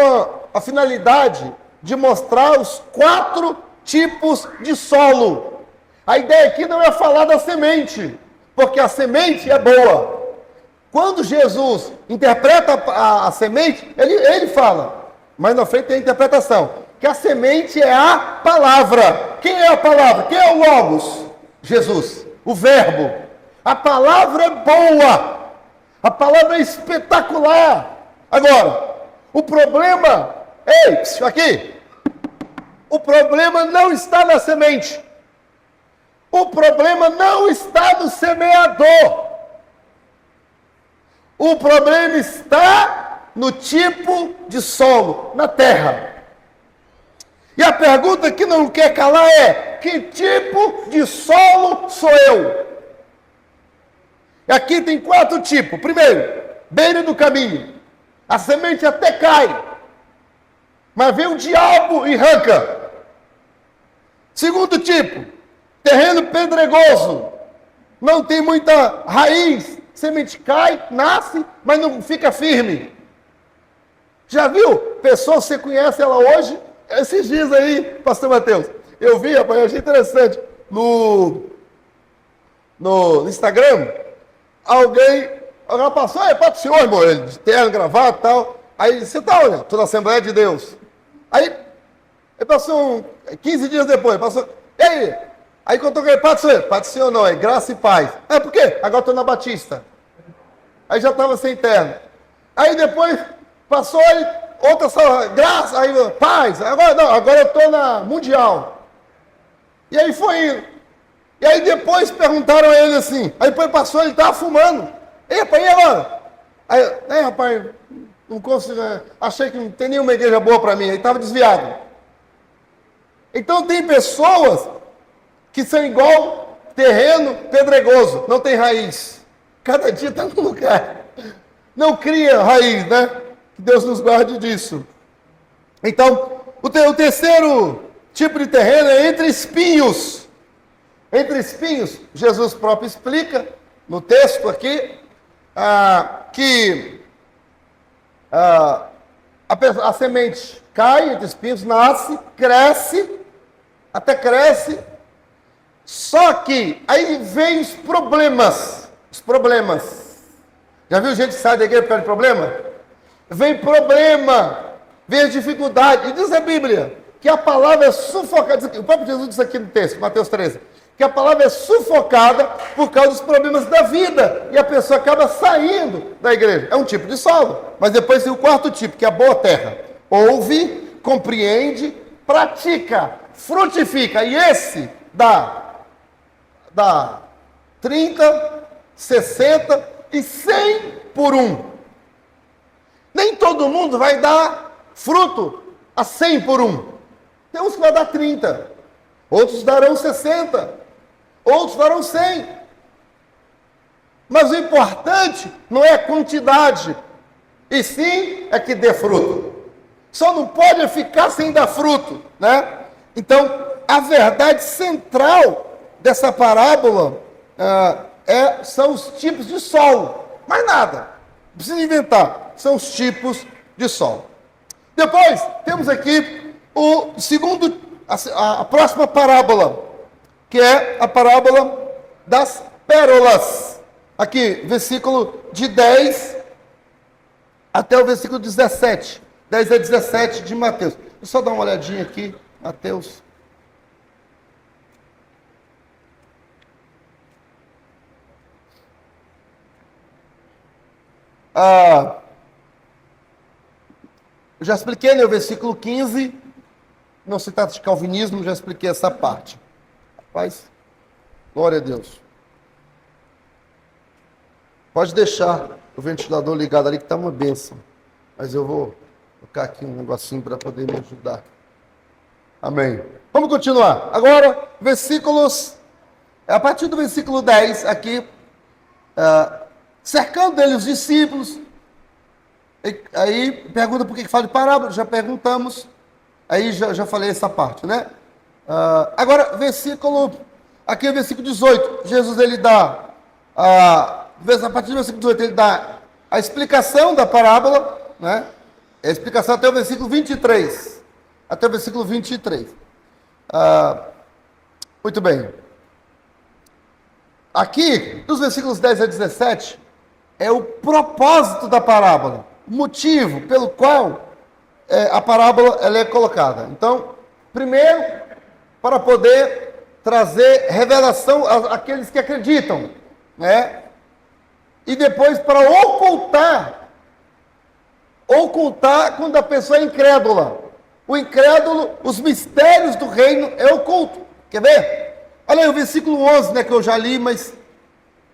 a finalidade de mostrar os 4 tipos de solo. A ideia aqui não é falar da semente, porque a semente é boa. Quando Jesus interpreta a semente, ele fala, mas na frente tem a interpretação, que a semente é a palavra. Quem é a palavra? Quem é o Logos? Jesus, o Verbo. A palavra é boa, a palavra é espetacular. Agora, o problema, o problema não está na semente, o problema não está no semeador, o problema está no tipo de solo, na terra. E a pergunta que não quer calar é: que tipo de solo sou eu? Aqui tem 4 tipos. Primeiro, beira do caminho. A semente até cai, mas vem o diabo e arranca. Segundo tipo, terreno pedregoso. Não tem muita raiz. Semente cai, nasce, mas não fica firme. Já viu? Pessoa, você conhece ela hoje, Esses dias aí, pastor Mateus, eu vi, rapaz, eu achei interessante, no Instagram, alguém passou, para o senhor, irmão, ele de terno, gravata e tal. Aí, você está olhando, estou na Assembleia de Deus. Aí passou 15 dias depois, passou, e aí? Aí quando eu toquei, Paz do Senhor não, é graça e paz. Por quê? Agora estou na Batista. Aí já estava sem terno. Aí depois, passou aí, outra sala, graça, aí paz. Agora não, agora eu estou na Mundial. E aí foi indo. E aí depois perguntaram a ele assim, aí depois passou, ele estava fumando. E rapaz, e agora? Aí, rapaz, não consigo, achei que não tem nenhuma igreja boa para mim, ele estava desviado. Então tem pessoas que são igual terreno pedregoso, não tem raiz. Cada dia está num lugar. Não cria raiz, né? Que Deus nos guarde disso. Então, o terceiro tipo de terreno é entre espinhos. Entre espinhos, Jesus próprio explica no texto aqui, que a semente cai entre espinhos, nasce, cresce, até cresce, só que aí vem os problemas. Já viu gente que sai da igreja por causa de problema? Vem problema, vem a dificuldade. E diz a Bíblia que a palavra é sufocada. O próprio Jesus disse aqui no texto, Mateus 13, que a palavra é sufocada por causa dos problemas da vida. E a pessoa acaba saindo da igreja. É um tipo de solo. Mas depois tem o quarto tipo, que é a boa terra. Ouve, compreende, pratica, frutifica. E esse dá 30, 60 e 100 por um. Nem todo mundo vai dar fruto a 100 por um. Tem uns que vai dar 30. Outros darão 60. Outros darão 100. Mas o importante não é a quantidade, e sim é que dê fruto. Só não pode ficar sem dar fruto, né? Então, a verdade central dessa parábola são os tipos de solo. Mais nada. Não precisa inventar. São os tipos de solo. Depois, temos aqui a próxima parábola, que é a parábola das pérolas. Aqui, versículo de 10 até o versículo 17. 10 a 17 de Mateus. Deixa eu só dar uma olhadinha aqui, Mateus. Eu já expliquei no versículo 15, não se trata de calvinismo, já expliquei essa parte. Rapaz, glória a Deus. Pode deixar o ventilador ligado ali, que está uma bênção. Mas eu vou colocar aqui um negocinho para poder me ajudar. Amém. Vamos continuar. Agora, a partir do versículo 10, aqui, cercando dele os discípulos. Aí pergunta por que fala de parábola, já perguntamos. Aí já falei essa parte, né? Agora, aqui é o versículo 18. Jesus, ele dá, a partir do versículo 18, ele dá a explicação da parábola, né? A explicação até o versículo 23. Até o versículo 23. Muito bem. Aqui, dos versículos 10 a 17, é o propósito da parábola, o motivo pelo qual a parábola ela é colocada. Então, primeiro, para poder trazer revelação àqueles que acreditam, né? E depois para ocultar quando a pessoa é incrédula. O incrédulo, os mistérios do reino é oculto. Quer ver? Olha aí o versículo 11, né, que eu já li, mas...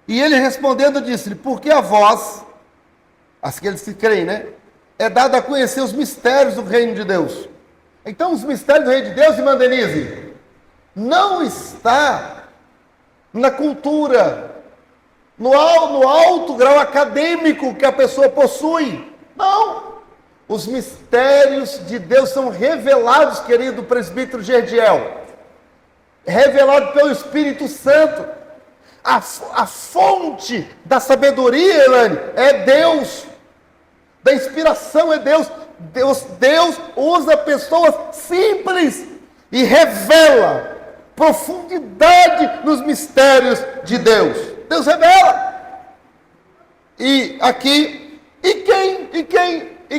E ele respondendo disse-lhe, porque a vós, aqueles que creem, né, é dado a conhecer os mistérios do reino de Deus. Então, os mistérios do reino de Deus, irmã Denise, não está na cultura, no alto grau acadêmico que a pessoa possui. Não. Os mistérios de Deus são revelados, querido presbítero Gerdiel, revelado pelo Espírito Santo. A fonte da sabedoria, Elane, é Deus. Da inspiração é Deus. Deus usa pessoas simples e revela profundidade nos mistérios de Deus. Deus revela. E aqui,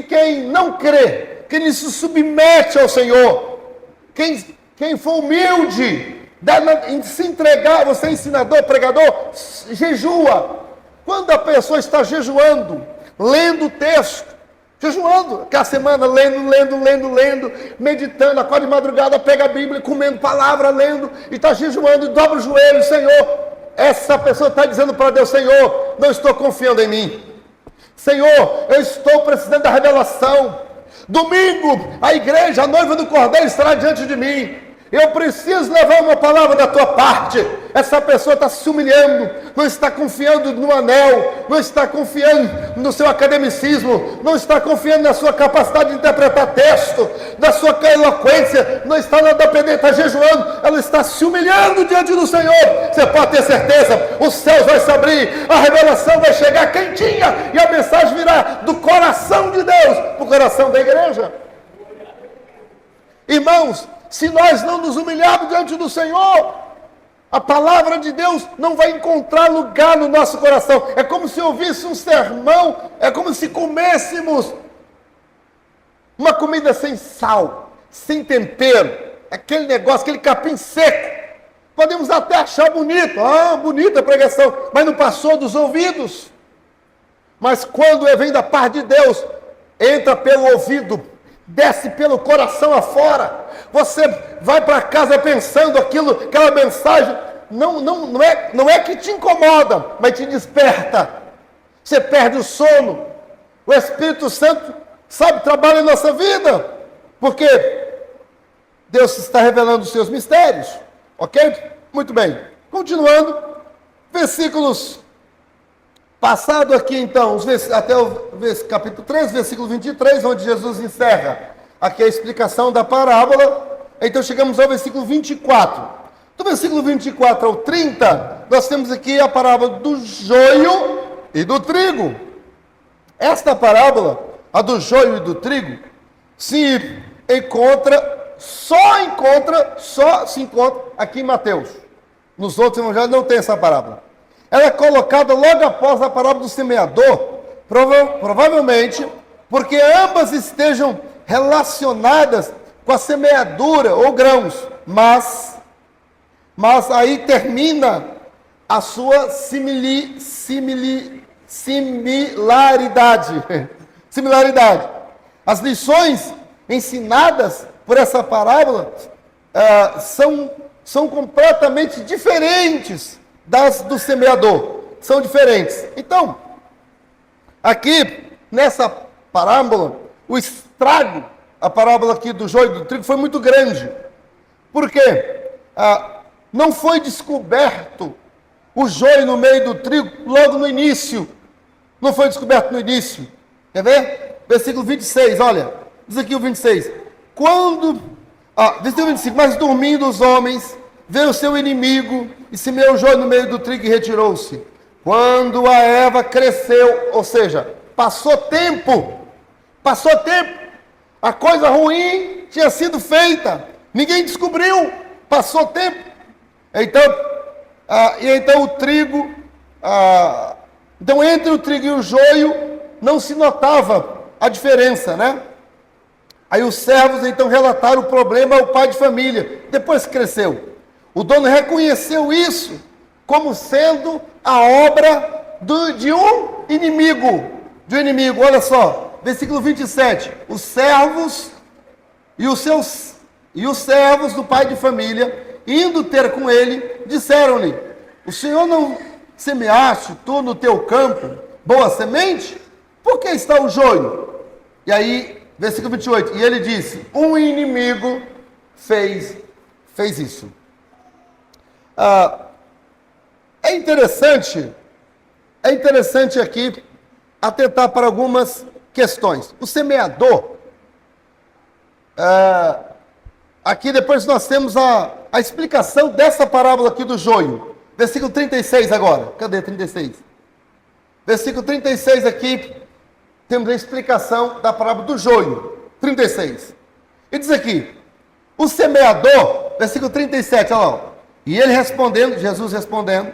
quem não crê, quem se submete ao Senhor, quem for humilde, em se entregar, você é ensinador, pregador, jejua. Quando a pessoa está jejuando, lendo o texto, jejuando, aquela semana lendo, meditando, acorda de madrugada, pega a Bíblia, comendo palavra, lendo, e está jejuando, e dobra o joelho, Senhor, essa pessoa está dizendo para Deus, Senhor, não estou confiando em mim. Senhor, eu estou precisando da revelação. Domingo, a igreja, a noiva do Cordeiro estará diante de mim. Eu preciso levar uma palavra da tua parte. Essa pessoa está se humilhando, não está confiando no anel, não está confiando no seu academicismo, não está confiando na sua capacidade de interpretar texto, na sua eloquência, não está na dependência, está jejuando, ela está se humilhando diante do Senhor. Você pode ter certeza, os céus vão se abrir, a revelação vai chegar quentinha e a mensagem virá do coração de Deus para o coração da igreja. Irmãos, se nós não nos humilharmos diante do Senhor, a palavra de Deus não vai encontrar lugar no nosso coração. É como se ouvisse um sermão, é como se comêssemos uma comida sem sal, sem tempero, aquele negócio, aquele capim seco. Podemos até achar bonito, bonita a pregação, mas não passou dos ouvidos. Mas quando vem da parte de Deus, entra pelo ouvido, desce pelo coração afora. Você vai para casa pensando aquela mensagem, não é que te incomoda, mas te desperta. Você perde o sono. O Espírito Santo, trabalha em nossa vida, porque Deus está revelando os seus mistérios. Ok? Muito bem. Continuando, versículos passado aqui então, até o capítulo 3, versículo 23, onde Jesus encerra aqui a explicação da parábola. Então chegamos ao versículo 24. Do versículo 24 ao 30, nós temos aqui a parábola do joio e do trigo. Esta parábola, a do joio e do trigo, se encontra aqui em Mateus. Nos outros evangelhos não tem essa parábola. Ela é colocada logo após a parábola do semeador, provavelmente porque ambas estejam relacionadas com a semeadura ou grãos, mas aí termina a sua similaridade. As lições ensinadas por essa parábola são completamente diferentes das do semeador, são diferentes. Então, aqui nessa parábola, o estrago, a parábola aqui do joio e do trigo foi muito grande, porque não foi descoberto o joio no meio do trigo logo no início, não foi descoberto no início. Quer ver? Versículo 26, olha, diz aqui o 26, versículo 25, mas dormindo os homens, veio o seu inimigo e semeou o joio no meio do trigo e retirou-se. Quando a erva cresceu, ou seja, passou tempo, a coisa ruim tinha sido feita, ninguém descobriu, passou tempo. Então o trigo, então entre o trigo e o joio não se notava a diferença, né? Aí os servos então relataram o problema ao pai de família, depois que cresceu. O dono reconheceu isso como sendo a obra de um inimigo. Olha só, versículo 27. Os servos do pai de família, indo ter com ele, disseram-lhe: o Senhor não semeaste tu no teu campo boa semente? Por que está o joio? E aí, versículo 28. E ele disse: um inimigo fez isso. É interessante aqui atentar para algumas questões. O semeador, aqui depois nós temos a explicação dessa parábola aqui do joio. Versículo 36 agora. Cadê 36? Versículo 36 aqui, temos a explicação da parábola do joio. 36. Ele diz aqui, o semeador, versículo 37, olha lá. E ele respondendo, Jesus respondendo,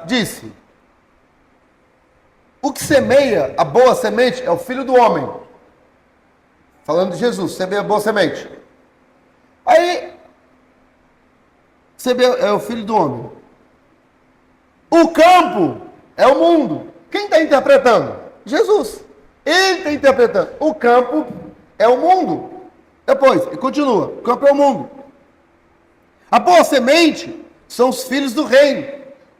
disse, o que semeia a boa semente é o Filho do Homem. Falando de Jesus, semeia a boa semente. Aí, semeia é o Filho do Homem. O campo é o mundo. Quem está interpretando? Jesus. Ele está interpretando. O campo é o mundo. Depois, ele continua. O campo é o mundo. A boa semente são os filhos do reino.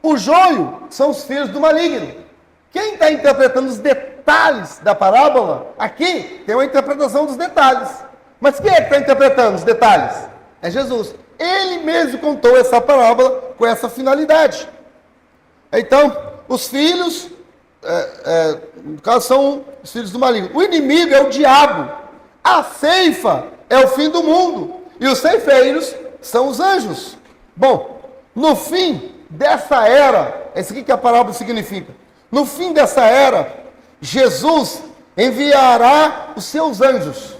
O joio são os filhos do maligno. Quem está interpretando os detalhes da parábola, aqui tem uma interpretação dos detalhes. Mas quem é que está interpretando os detalhes? É Jesus. Ele mesmo contou essa parábola com essa finalidade. Então, os filhos, no caso, são os filhos do maligno. O inimigo é o diabo. A ceifa é o fim do mundo. E os ceifeiros são os anjos. Bom, no fim dessa era, é isso aqui que a parábola significa. No fim dessa era, Jesus enviará os seus anjos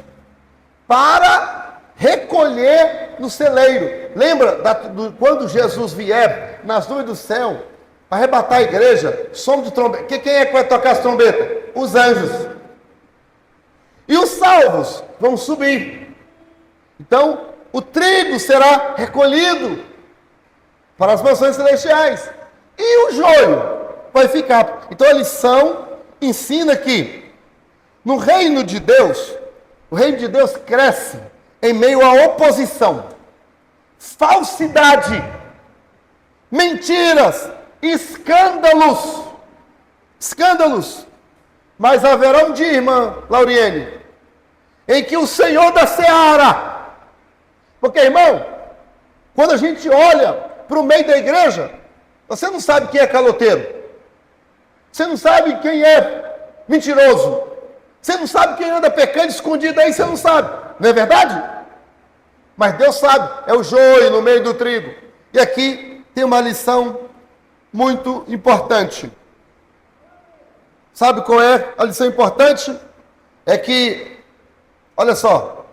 para recolher no celeiro. Lembra quando Jesus vier nas nuvens do céu para arrebatar a igreja, som de trombeta? Quem é que vai tocar as trombetas? Os anjos. E os salvos vão subir. Então, o trigo será recolhido para as mansões celestiais. E o joio vai ficar. Então a lição ensina que no reino de Deus, o reino de Deus cresce em meio à oposição, falsidade, mentiras, escândalos. Mas haverá um dia, irmã Lauriene, em que o Senhor da Seara, porque, irmão, quando a gente olha para o meio da igreja, você não sabe quem é caloteiro, você não sabe quem é mentiroso, você não sabe quem anda pecando escondido aí, você não sabe, não é verdade? Mas Deus sabe, é o joio no meio do trigo. E aqui tem uma lição muito importante. Sabe qual é a lição importante? É que, olha só,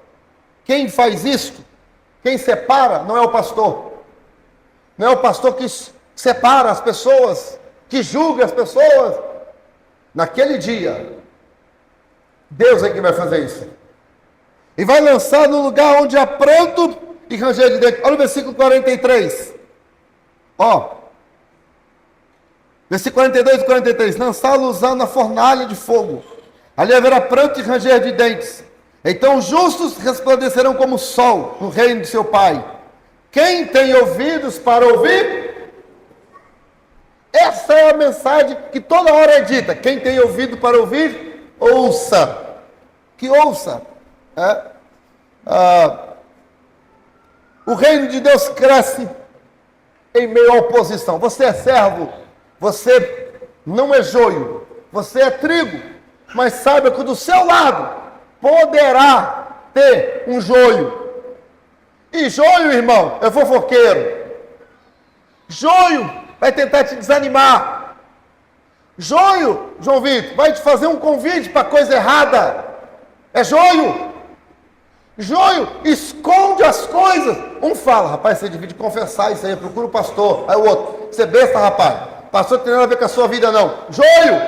quem faz isto, quem separa, não é o pastor. Não é o pastor que separa as pessoas, que julga as pessoas. Naquele dia, Deus é que vai fazer isso. E vai lançar no lugar onde há pranto e ranger de dentes. Olha o versículo 43. Versículo 42 e 43. Lançá-los na fornalha de fogo. Ali haverá pranto e ranger de dentes. Então os justos resplandecerão como o sol no reino de seu Pai. Quem tem ouvidos para ouvir? Essa é a mensagem que toda hora é dita. Quem tem ouvido para ouvir, ouça. Que ouça. O reino de Deus cresce em meio à oposição. Você é servo, você não é joio, você é trigo, mas saiba que do seu lado poderá ter um joio. E joio, irmão, é fofoqueiro. Joio vai tentar te desanimar. Joio, João Vitor, vai te fazer um convite para coisa errada. É joio. Joio esconde as coisas. Um fala, rapaz, você devia confessar isso aí, procura o pastor. Aí o outro, você é besta, rapaz. Pastor não tem nada a ver com a sua vida, não. Joio.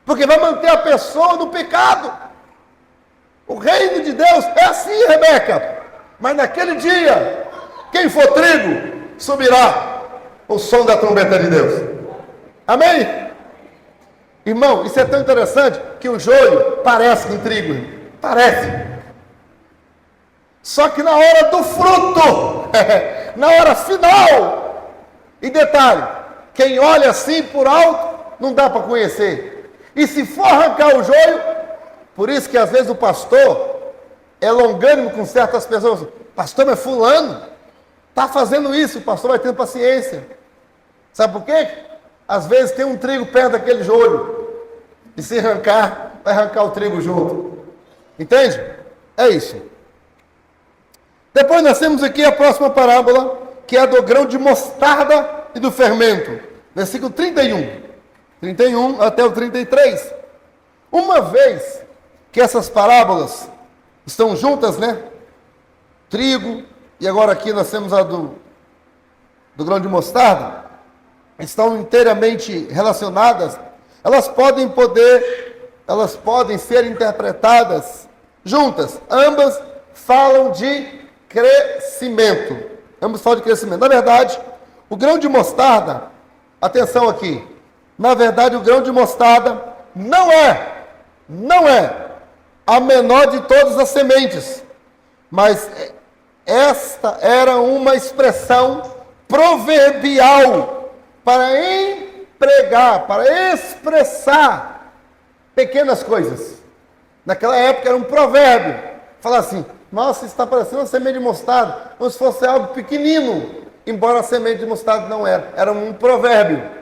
Porque vai manter a pessoa no pecado. O reino de Deus é assim, Rebeca. Mas naquele dia, quem for trigo, subirá o som da trombeta de Deus. Amém? Irmão, isso é tão interessante que o joio parece com trigo. Parece. Só que na hora do fruto, na hora final, e detalhe, quem olha assim por alto, não dá para conhecer. E se for arrancar o joio, por isso que às vezes o pastor é longânimo com certas pessoas. Pastor, mas fulano está fazendo isso, o pastor vai tendo paciência. Sabe por quê? Às vezes tem um trigo perto daquele joio, e se arrancar, vai arrancar o trigo junto. Entende? É isso. Depois nós temos aqui a próxima parábola, que é a do grão de mostarda e do fermento. Versículo 31 até o 33. Uma vez, que essas parábolas estão juntas, né? Trigo, e agora aqui nós temos a do grão de mostarda, estão inteiramente relacionadas. Elas podem ser interpretadas juntas. Ambas falam de crescimento. Ambas falam de crescimento. Na verdade, o grão de mostarda, atenção aqui, na verdade o grão de mostarda não é a menor de todas as sementes, mas esta era uma expressão proverbial para empregar, para expressar pequenas coisas. Naquela época era um provérbio, falar assim: nossa, está parecendo uma semente de mostarda, como se fosse algo pequenino, embora a semente de mostarda não era um provérbio,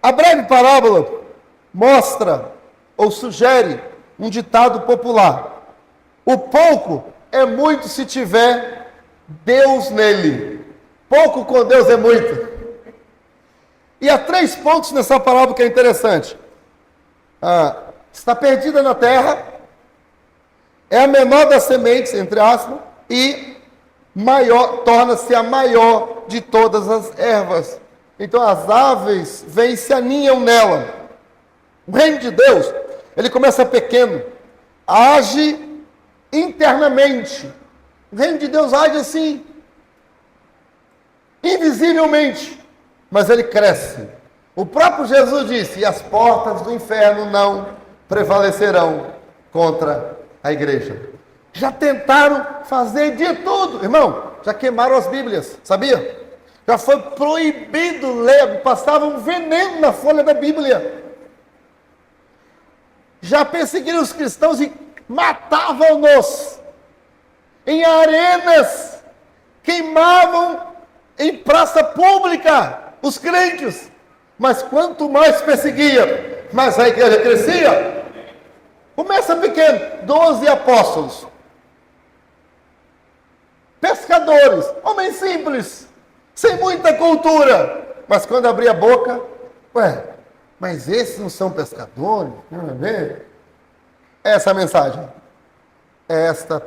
A breve parábola mostra ou sugere um ditado popular: o pouco é muito se tiver Deus nele. Pouco com Deus é muito. E há 3 pontos nessa parábola que é interessante. Está perdida na terra, é a menor das sementes, entre aspas, e torna-se a maior de todas as ervas. Então as aves vêm e se aninham nela. O reino de Deus, ele começa pequeno, age internamente. O reino de Deus age assim, invisivelmente, mas ele cresce. O próprio Jesus disse: e as portas do inferno não prevalecerão contra a igreja. Já tentaram fazer de tudo, irmão, já queimaram as Bíblias, sabia? Já foi proibido ler, passavam veneno na folha da Bíblia. Já perseguiram os cristãos e matavam-nos em arenas, queimavam em praça pública os crentes. Mas quanto mais perseguia, mais a igreja crescia. Começa pequeno, 12 apóstolos, pescadores, homens simples, sem muita cultura, mas quando abria a boca, mas esses não são pescadores? Não é mesmo? Essa é a mensagem. Esta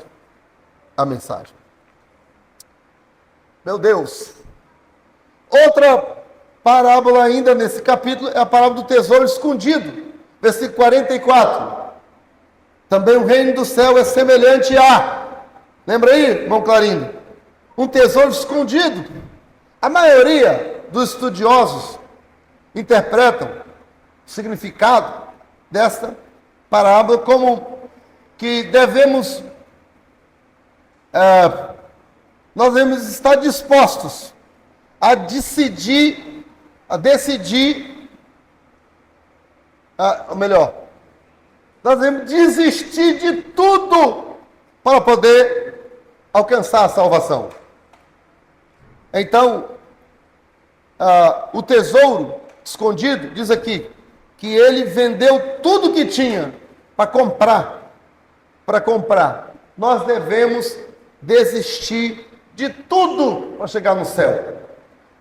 a mensagem. Meu Deus. Outra parábola ainda nesse capítulo é a parábola do tesouro escondido. Versículo 44. Também o reino do céu é semelhante a... Lembra aí, irmão Clarindo? Um tesouro escondido. A maioria dos estudiosos interpretam o significado desta parábola como que nós devemos estar dispostos a decidir, nós devemos desistir de tudo para poder alcançar a salvação. Então, o tesouro escondido, diz aqui, que ele vendeu tudo que tinha para comprar. Nós devemos desistir de tudo para chegar no céu.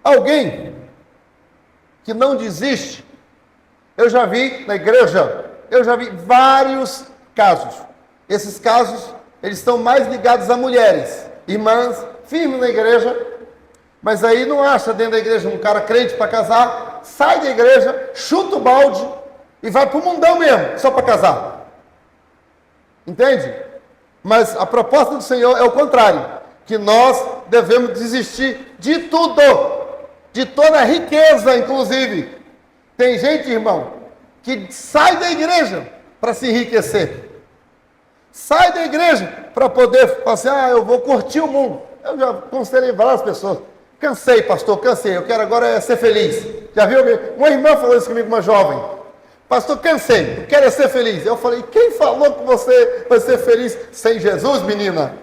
Alguém que não desiste, eu já vi na igreja, vários casos. Esses casos, eles estão mais ligados a mulheres, irmãs, firmes na igreja, mas aí não acha dentro da igreja um cara crente para casar, sai da igreja, chuta o balde e vai para o mundão mesmo, só para casar. Entende? Mas a proposta do Senhor é o contrário, que nós devemos desistir de tudo, de toda a riqueza, inclusive. Tem gente, irmão, que sai da igreja para se enriquecer. Sai da igreja para poder falar assim: eu vou curtir o mundo. Eu já aconselhei várias pessoas. Cansei, pastor, cansei. Eu quero agora ser feliz. Já viu? Uma irmã falou isso comigo, uma jovem. Pastor, cansei, eu quero ser feliz. Eu falei: quem falou que você vai ser feliz sem Jesus, menina?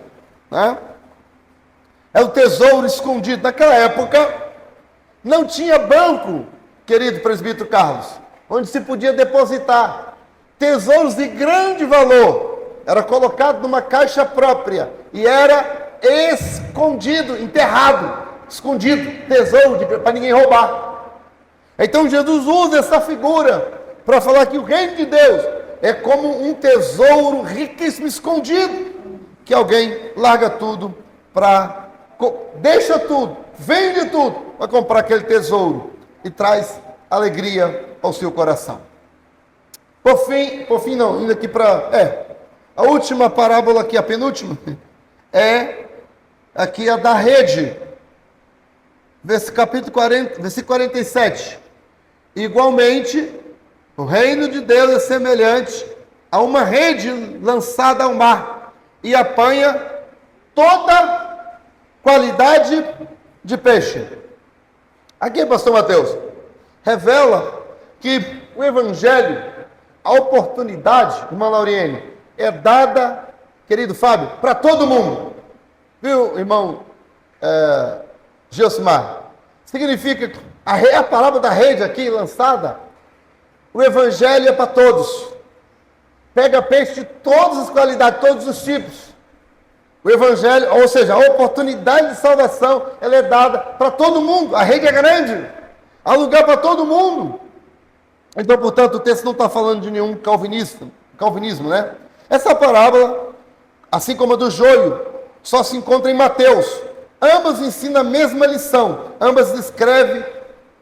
Né? É o tesouro escondido. Naquela época, não tinha banco, querido presbítero Carlos, onde se podia depositar. Tesouros de grande valor era colocado numa caixa própria e era escondido, enterrado, escondido, tesouro para ninguém roubar. Então Jesus usa essa figura para falar que o reino de Deus é como um tesouro riquíssimo escondido, que alguém larga tudo deixa tudo, vende tudo para comprar aquele tesouro e traz alegria ao seu coração. Por fim não, indo aqui a última parábola aqui, a penúltima, é aqui a da rede, capítulo 40, versículo 47. Igualmente, o reino de Deus é semelhante a uma rede lançada ao mar e apanha toda qualidade de peixe. Aqui, pastor Mateus, revela que o evangelho, a oportunidade, irmã Lauriene, é dada, querido Fábio, para todo mundo. Viu, irmão Gilsmar? Significa que a palavra da rede aqui lançada, o evangelho é para todos. Pega peixe de todas as qualidades, todos os tipos. O evangelho, ou seja, a oportunidade de salvação, ela é dada para todo mundo. A rede é grande, há lugar para todo mundo. Então, portanto, o texto não está falando de nenhum calvinismo, né? Essa parábola, assim como a do joio, só se encontra em Mateus. Ambas ensinam a mesma lição. Ambas descrevem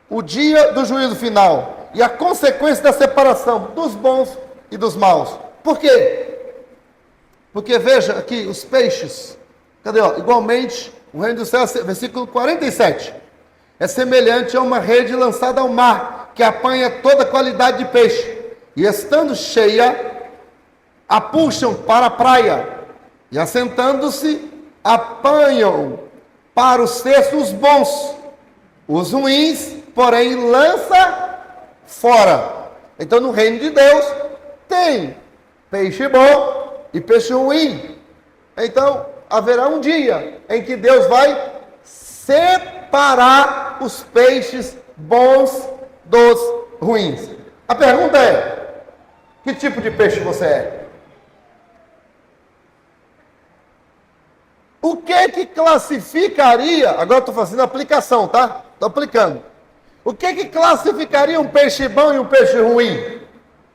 o dia do juízo final e a consequência da separação dos bons e dos maus. Por quê? Porque veja aqui os peixes. Cadê? Igualmente, o reino do céu, versículo 47. É semelhante a uma rede lançada ao mar, que apanha toda qualidade de peixe. E estando cheia, a puxam para a praia. E assentando-se, apanham para o cesto os bons. Os ruins, porém, lança fora. Então, no reino de Deus, tem peixe bom e peixe ruim. Então, haverá um dia em que Deus vai separar os peixes bons dos ruins. A pergunta é: que tipo de peixe você é? O que classificaria, agora estou fazendo a aplicação, tá? Estou aplicando. O que classificaria um peixe bom e um peixe ruim?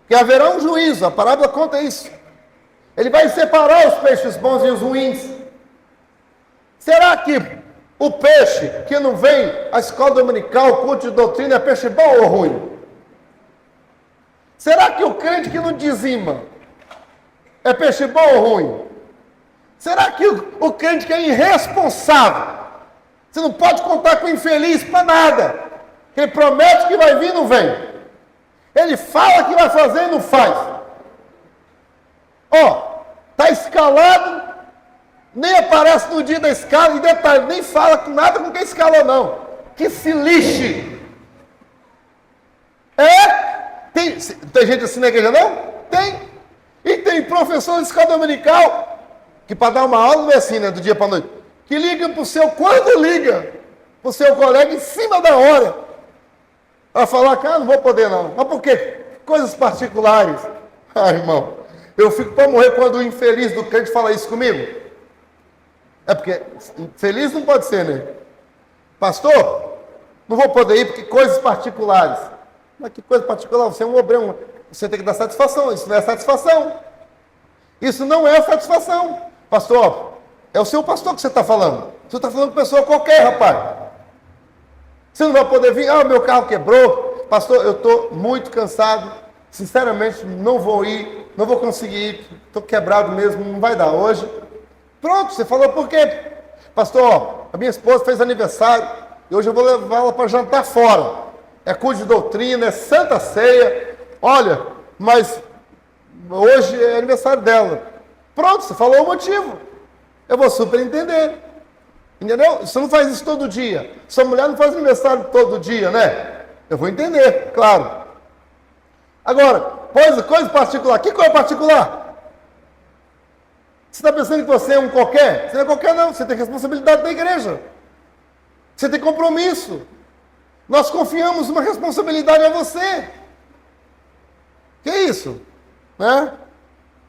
Que haverá um juízo, a parábola conta isso. Ele vai separar os peixes bons e os ruins. Será que o peixe que não vem à escola dominical, culto de doutrina, é peixe bom ou ruim? Será que o crente que não dizima é peixe bom ou ruim? Será que o crente que é irresponsável, você não pode contar com o infeliz para nada, ele promete que vai vir e não vem, ele fala que vai fazer e não faz, está escalado, nem aparece no dia da escala, e detalhe, nem fala com nada com quem escalou não, que se lixe. Tem gente assim na igreja não? Tem. E tem professor de escola dominical que para dar uma aula não é assim, né, do dia para a noite, que liga para o seu, quando liga para o seu colega em cima da hora, para falar que não vou poder não. Mas por quê? Coisas particulares. Irmão, eu fico para morrer quando o infeliz do crente fala isso comigo. É porque feliz não pode ser, né? Pastor, não vou poder ir porque coisas particulares. Mas que coisa particular? Você é um obreiro, você tem que dar satisfação. Isso não é satisfação. Isso não é satisfação. Pastor, é o seu pastor que você está falando. Você está falando com pessoa qualquer, rapaz. Você não vai poder vir. Meu carro quebrou. Pastor, eu estou muito cansado. Sinceramente, não vou ir. Não vou conseguir ir. Estou quebrado mesmo. Não vai dar hoje. Pronto, você falou por quê? Pastor, a minha esposa fez aniversário. E hoje eu vou levá-la para jantar fora. É culto de doutrina, é santa ceia. Olha, mas hoje é aniversário dela. Pronto, você falou o motivo. Eu vou super entender. Entendeu? Você não faz isso todo dia. Sua mulher não faz aniversário todo dia, né? Eu vou entender, claro. Agora, coisa particular. Que coisa particular? Você está pensando que você é um qualquer? Você não é qualquer não. Você tem responsabilidade da igreja. Você tem compromisso. Nós confiamos uma responsabilidade a você. Que isso? Né?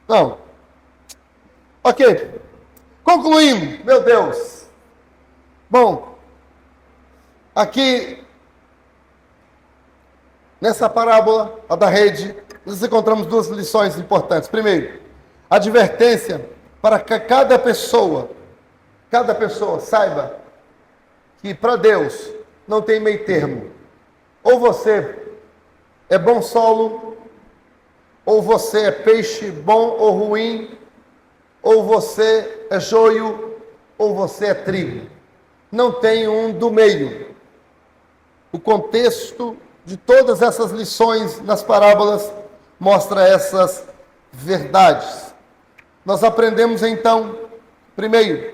Não. Ok. Concluindo, meu Deus. Bom, aqui Nessa parábola, a da rede, nós encontramos duas lições importantes. Primeiro, advertência para que cada pessoa saiba que para Deus não tem meio termo. Ou você é bom solo, ou você é peixe bom ou ruim, ou você é joio, ou você é trigo. Não tem um do meio. O contexto de todas essas lições nas parábolas mostra essas verdades. Nós aprendemos então, primeiro,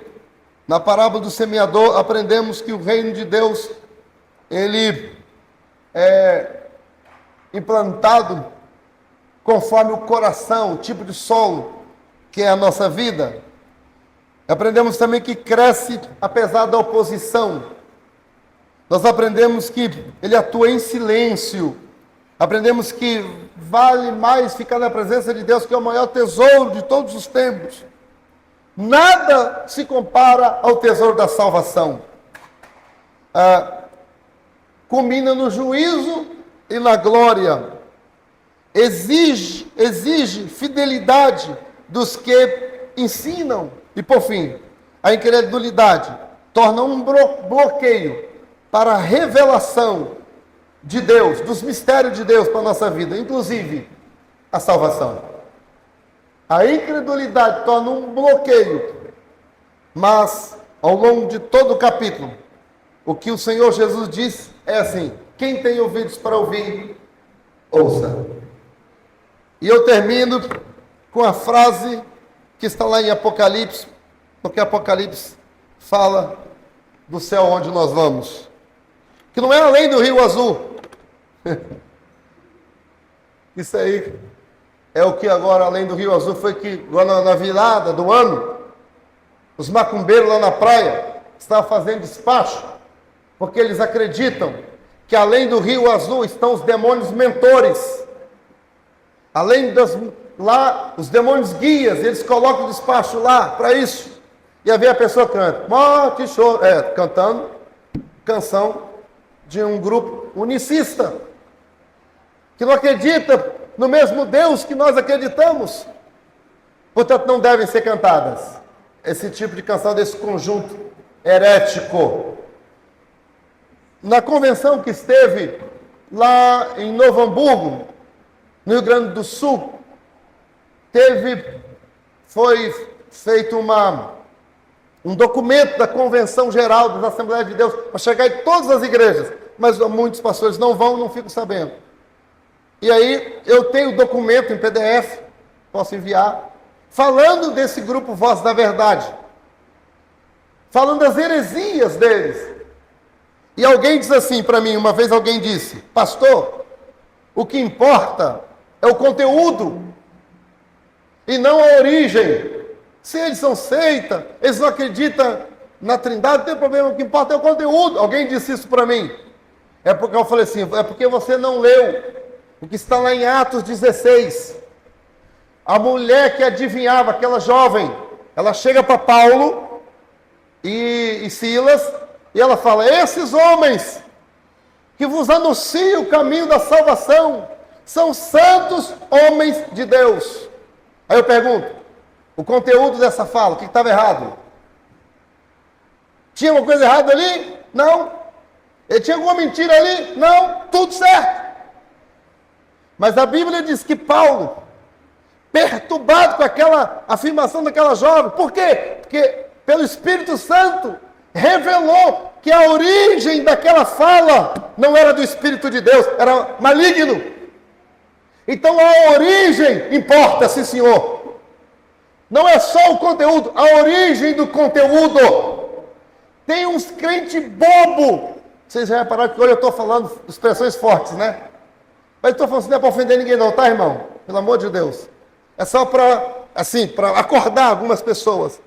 na parábola do semeador, aprendemos que o reino de Deus, ele é implantado conforme o coração, o tipo de solo que é a nossa vida. Aprendemos também que cresce apesar da oposição. Nós aprendemos que ele atua em silêncio. Aprendemos que vale mais ficar na presença de Deus, que é o maior tesouro de todos os tempos. Nada se compara ao tesouro da salvação. Culmina no juízo e na glória. Exige fidelidade dos que ensinam. E por fim, a incredulidade torna um bloqueio para a revelação de Deus, dos mistérios de Deus para a nossa vida, inclusive a salvação. A incredulidade torna um bloqueio, mas ao longo de todo o capítulo, o que o Senhor Jesus diz é assim: quem tem ouvidos para ouvir, ouça. E eu termino com a frase que está lá em Apocalipse, porque Apocalipse fala do céu onde nós vamos, que não é além do Rio Azul. Isso aí é o que agora, além do Rio Azul, foi que na virada do ano, os macumbeiros lá na praia estavam fazendo despacho, porque eles acreditam que além do Rio Azul estão os demônios mentores. Além lá, os demônios guias, eles colocam o despacho lá para isso. E aí a pessoa canta, morte e choro, cantando canção de um grupo unicista, que não acredita no mesmo Deus que nós acreditamos. Portanto, não devem ser cantadas esse tipo de canção desse conjunto herético. Na convenção que esteve lá em Novo Hamburgo, no Rio Grande do Sul, foi feito um documento da Convenção Geral das Assembleias de Deus para chegar em todas as igrejas, mas muitos pastores não vão, não ficam sabendo. E aí eu tenho o documento em PDF, posso enviar, falando desse grupo Voz da Verdade, falando das heresias deles. E alguém diz assim para mim, uma vez alguém disse: pastor, o que importa é o conteúdo e não a origem. Se eles são seita, eles não acreditam na Trindade, não tem problema, o que importa é o conteúdo. Alguém disse isso para mim. É porque eu falei assim, é porque você não leu o que está lá em Atos 16. A mulher que adivinhava, aquela jovem, ela chega para Paulo e Silas, e ela fala: esses homens que vos anunciam o caminho da salvação são santos homens de Deus. Aí eu pergunto, o conteúdo dessa fala, o que estava errado? Tinha uma coisa errada ali? Não. Ele tinha alguma mentira ali? Não. Tudo certo. Mas a Bíblia diz que Paulo, perturbado com aquela afirmação daquela jovem, por quê? Porque pelo Espírito Santo revelou que a origem daquela fala não era do Espírito de Deus, era maligno. Então a origem importa, sim senhor. Não é só o conteúdo, a origem do conteúdo. Tem uns crentes bobo. Vocês já repararam que hoje eu estou falando expressões fortes, né? Mas estou falando assim, não é para ofender ninguém não, tá, irmão? Pelo amor de Deus. É só para acordar algumas pessoas.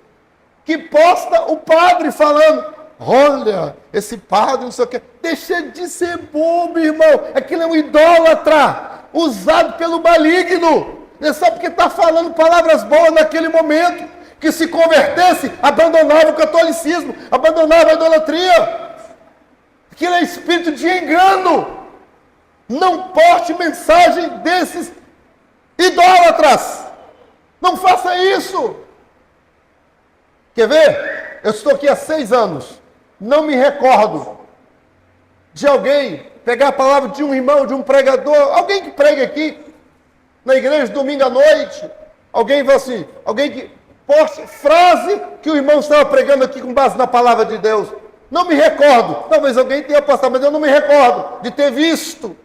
Que posta o padre falando: olha, esse padre não sei o quê. Deixa de ser bobo, irmão. Aquilo é um idólatra, usado pelo maligno. Não é só porque está falando palavras boas naquele momento, que se convertesse, abandonava o catolicismo, abandonava a idolatria. Aquilo é espírito de engano. Não poste mensagem desses idólatras. Não faça isso. Quer ver? Eu estou aqui há 6 anos. Não me recordo de alguém pegar a palavra de um irmão, de um pregador, alguém que prega aqui na igreja domingo à noite. Alguém fala assim, alguém que poste frase que o irmão estava pregando aqui com base na palavra de Deus. Não me recordo. Talvez alguém tenha postado, mas eu não me recordo de ter visto.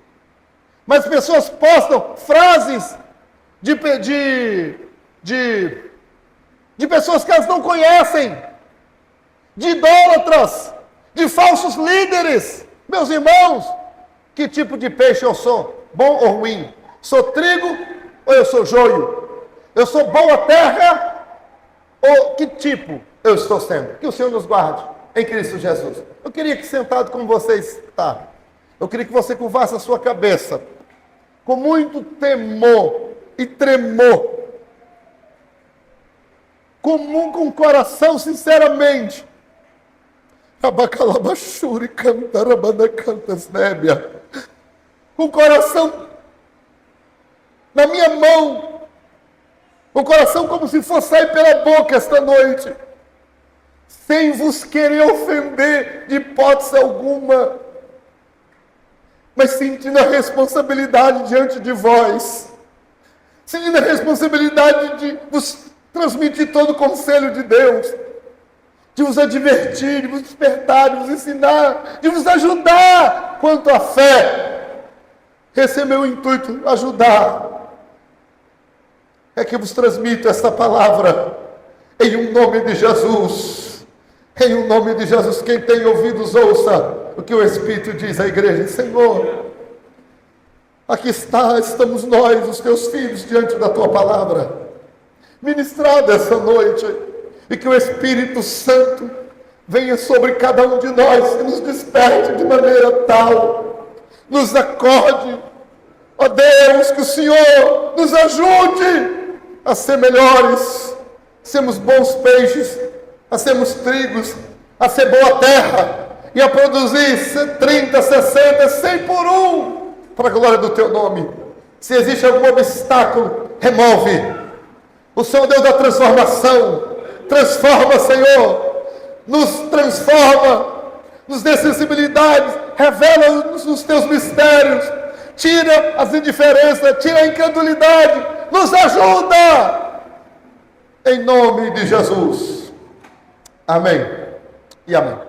Mas pessoas postam frases de pessoas que elas não conhecem, de idólatras, de falsos líderes. Meus irmãos, que tipo de peixe eu sou? Bom ou ruim? Sou trigo ou eu sou joio? Eu sou boa terra ou que tipo eu estou sendo? Que o Senhor nos guarde em Cristo Jesus. Eu queria que sentado como você está, eu queria que você curvasse a sua cabeça com muito temor e tremor, com o coração sinceramente. Abacalabachuri cantarabana cantas nébia. Com o coração na minha mão. O coração como se fosse sair pela boca esta noite. Sem vos querer ofender de hipótese alguma. Mas sentindo a responsabilidade diante de vós. Sentindo a responsabilidade de vos transmitir todo o conselho de Deus, de vos advertir, de vos despertar, de vos ensinar, de vos ajudar quanto à fé. Esse é meu intuito, ajudar. É que vos transmito esta palavra em um nome de Jesus. Em um nome de Jesus, quem tem ouvidos ouça o que o Espírito diz à igreja. Senhor, aqui estamos nós, os teus filhos, diante da tua palavra. Ministrado essa noite, e que o Espírito Santo venha sobre cada um de nós e nos desperte de maneira tal, nos acorde, ó Deus, que o Senhor nos ajude a ser melhores, a sermos bons peixes, a sermos trigos, a ser boa terra e a produzir 30, 60, 100 por um, para a glória do teu nome. Se existe algum obstáculo, remove. O Senhor, Deus da transformação, transforma, Senhor, nos transforma, nos dê sensibilidades, revela-nos os teus mistérios, tira as indiferenças, tira a incredulidade, nos ajuda, em nome de Jesus. Amém e amém.